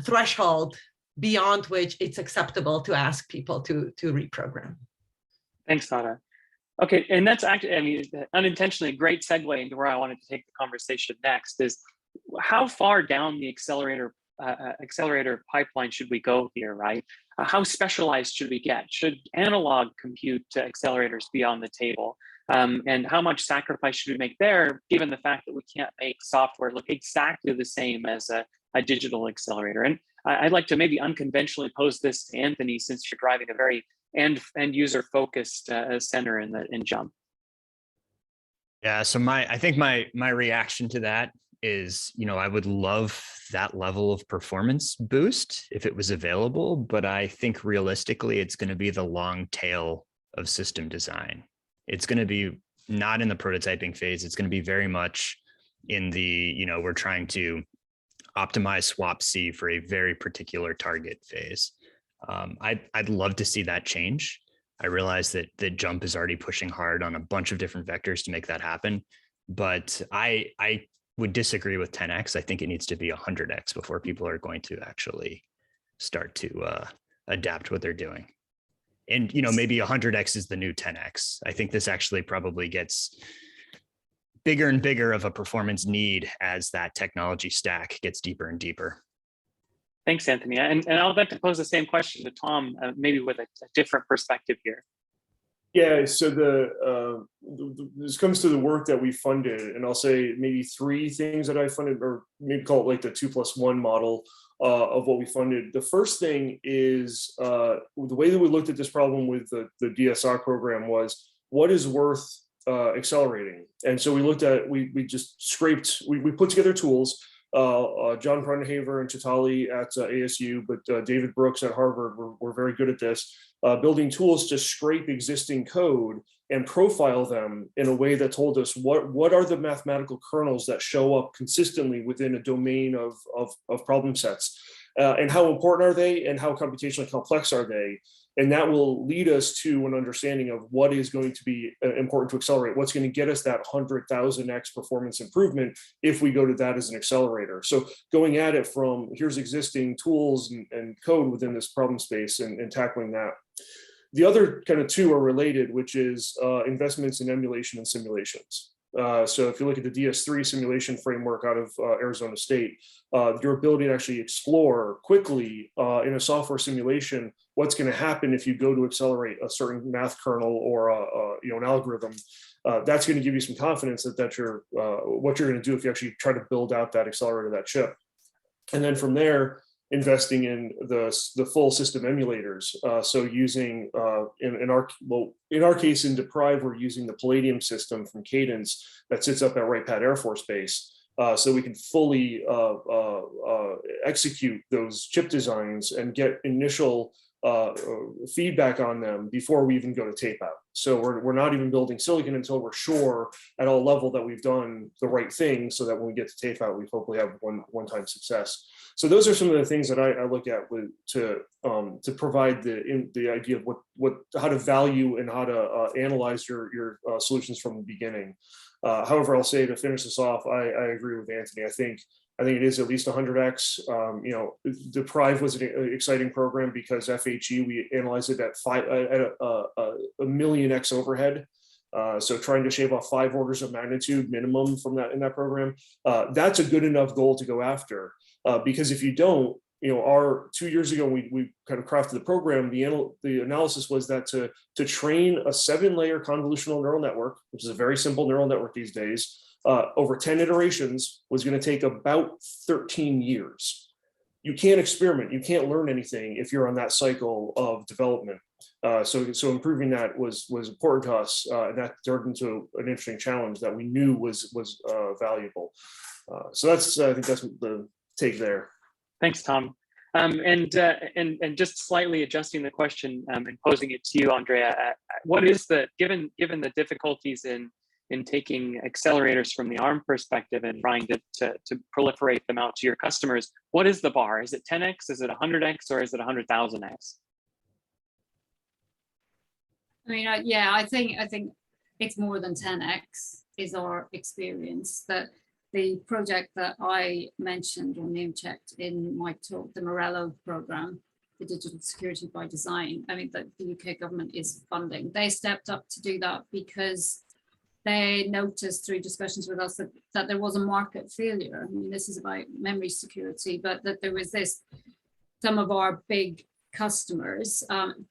threshold beyond which it's acceptable to ask people to reprogram. Thanks, Nada. Okay, and that's actually, unintentionally a great segue into where I wanted to take the conversation next is how far down the accelerator pipeline should we go here, right? How specialized should we get? Should analog compute accelerators be on the table? And how much sacrifice should we make there, given the fact that we can't make software look exactly the same as a digital accelerator? And I'd like to maybe unconventionally pose this to Anthony, since you're driving a very end user focused center in JUMP. Yeah, so I think my reaction to that is, I would love that level of performance boost if it was available, but I think realistically, it's going to be the long tail of system design. It's going to be not in the prototyping phase. It's going to be very much in the, we're trying to optimize swap C for a very particular target phase. I'd love to see that change. I realize that JUMP is already pushing hard on a bunch of different vectors to make that happen, but I would disagree with 10x. I think it needs to be 100x before people are going to actually start to adapt what they're doing. And, maybe 100x is the new 10x. I think this actually probably gets bigger and bigger of a performance need as that technology stack gets deeper and deeper. Thanks, Anthony. And I'll like to pose the same question to Tom, maybe with a different perspective here. Yeah, so this comes to the work that we funded, and I'll say maybe three things that I funded, or maybe call it like the 2+1 model of what we funded. The first thing is the way that we looked at this problem with the DSR program was what is worth accelerating. And so we looked at, we just scraped, we put together tools. John Brunhaver and Chitali at ASU, but David Brooks at Harvard were very good at this, building tools to scrape existing code and profile them in a way that told us what are the mathematical kernels that show up consistently within a domain of problem sets. and how important are they, and how computationally complex are they? And that will lead us to an understanding of what is going to be important to accelerate, what's going to get us that 100,000x performance improvement if we go to that as an accelerator. So going at it from here's existing tools and code within this problem space and tackling that. The other kind of two are related, which is investments in emulation and simulations. So if you look at the DS3 simulation framework out of Arizona State, your ability to actually explore quickly in a software simulation what's going to happen if you go to accelerate a certain math kernel or an algorithm, that's going to give you some confidence that you're what you're going to do if you actually try to build out that accelerator, that chip. And then from there, investing in the full system emulators. So using in our case in Deprive, we're using the Palladium system from Cadence that sits up at Wright Pat Air Force Base. So we can fully execute those chip designs and get initial feedback on them before we even go to tape out. So we're not even building silicon until we're sure at all level that we've done the right thing, so that when we get to tape out, we hopefully have one-time success. So those are some of the things that I look at to provide the idea of how to value and how to analyze your solutions from the beginning. However, I'll say to finish this off, I agree with Anthony. I think it is at least 100x. Deprive was an exciting program because FHE, we analyzed it at a million X overhead. So trying to shave off 5 orders of magnitude minimum from that in that program, that's a good enough goal to go after. Because if you don't, 2 years ago, we kind of crafted the program. The analysis was that to train a 7-layer convolutional neural network, which is a very simple neural network these days, over 10 iterations was going to take about 13 years. You can't experiment. You can't learn anything if you're on that cycle of development. So improving that was important to us, and that turned into an interesting challenge that we knew was valuable. So I think that's the take there. Thanks, Tom. And just slightly adjusting the question and posing it to you, Andrea, what is given the difficulties in taking accelerators from the ARM perspective and trying to proliferate them out to your customers, what is the bar? Is it 10x, is it 100x, or is it 100,000x? I mean, I think it's more than 10x is our experience. That the project that I mentioned or name checked in my talk, the Morello program, the Digital Security by Design, I mean, that the UK government is funding. They stepped up to do that because they noticed through discussions with us that there was a market failure. I mean, this is about memory security, but that there was some of our big customers, on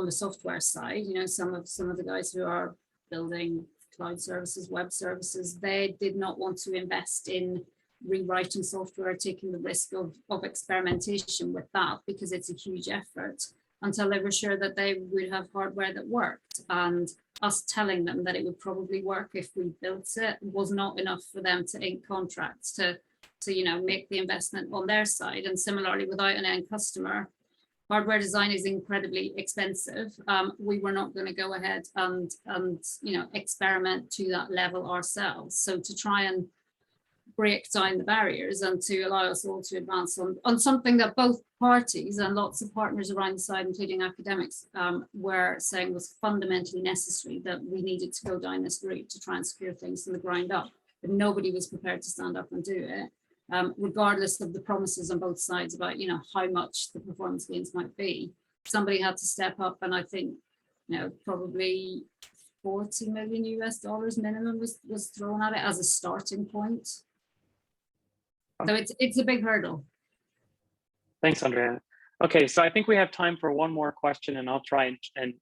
the software side, some of the guys who are building cloud services, web services, they did not want to invest in rewriting software, taking the risk of experimentation with that, because it's a huge effort, until they were sure that they would have hardware that worked. And us telling them that it would probably work if we built it was not enough for them to ink contracts to make the investment on their side. And similarly, without an end customer, hardware design is incredibly expensive. We were not going to go ahead and experiment to that level ourselves. So to try and break down the barriers and to allow us all to advance on something that both parties and lots of partners around the side, including academics, were saying was fundamentally necessary, that we needed to go down this route to try and secure things from the ground up. But nobody was prepared to stand up and do it. Regardless of the promises on both sides about how much the performance gains might be, somebody had to step up, and I think probably $40 million US minimum was thrown at it as a starting point. So it's a big hurdle. Thanks, Andrea. Okay, so I think we have time for one more question, and I'll try and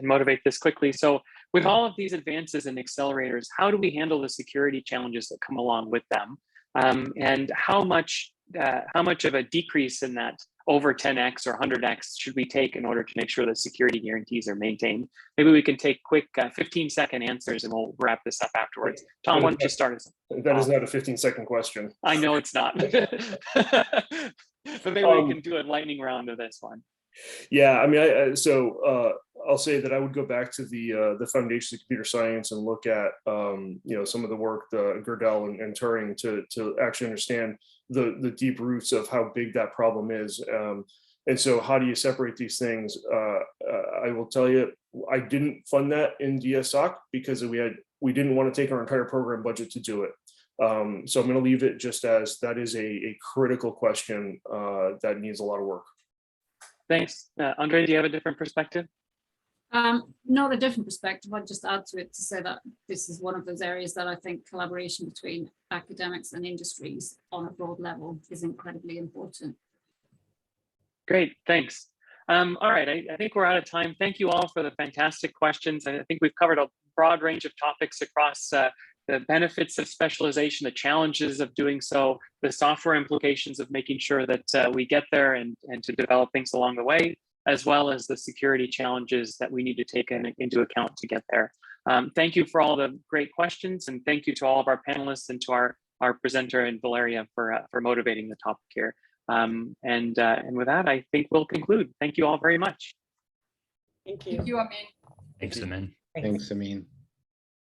motivate this quickly. So with all of these advances in accelerators, how do we handle the security challenges that come along with them? And how much of a decrease in that over 10x or 100x should we take in order to make sure that security guarantees are maintained? Maybe we can take quick 15-second answers and we'll wrap this up afterwards. Tom, why don't you start us? That is not a 15-second question. I know it's not. But maybe we can do a lightning round of this one. Yeah, I mean, I'll say that I would go back to the foundations of computer science and look at some of the work, Decadal and Turing, to actually understand the deep roots of how big that problem is. And so how do you separate these things? I will tell you, I didn't fund that in DSOC because we didn't want to take our entire program budget to do it. So I'm going to leave it just as that is a critical question that needs a lot of work. Thanks. Andre, do you have a different perspective? Not a different perspective. I'd just add to it to say that this is one of those areas that I think collaboration between academics and industries on a broad level is incredibly important. Great, thanks. All right, I think we're out of time. Thank you all for the fantastic questions. I think we've covered a broad range of topics across the benefits of specialization, the challenges of doing so, the software implications of making sure that we get there and to develop things along the way, as well as the security challenges that we need to take into account to get there. Thank you for all the great questions, and thank you to all of our panelists and to our presenter and Valeria for motivating the topic here. And with that, I think we'll conclude. Thank you all very much. Thank you. Thank you, Amin. Thanks, Amin. Thanks, Amin.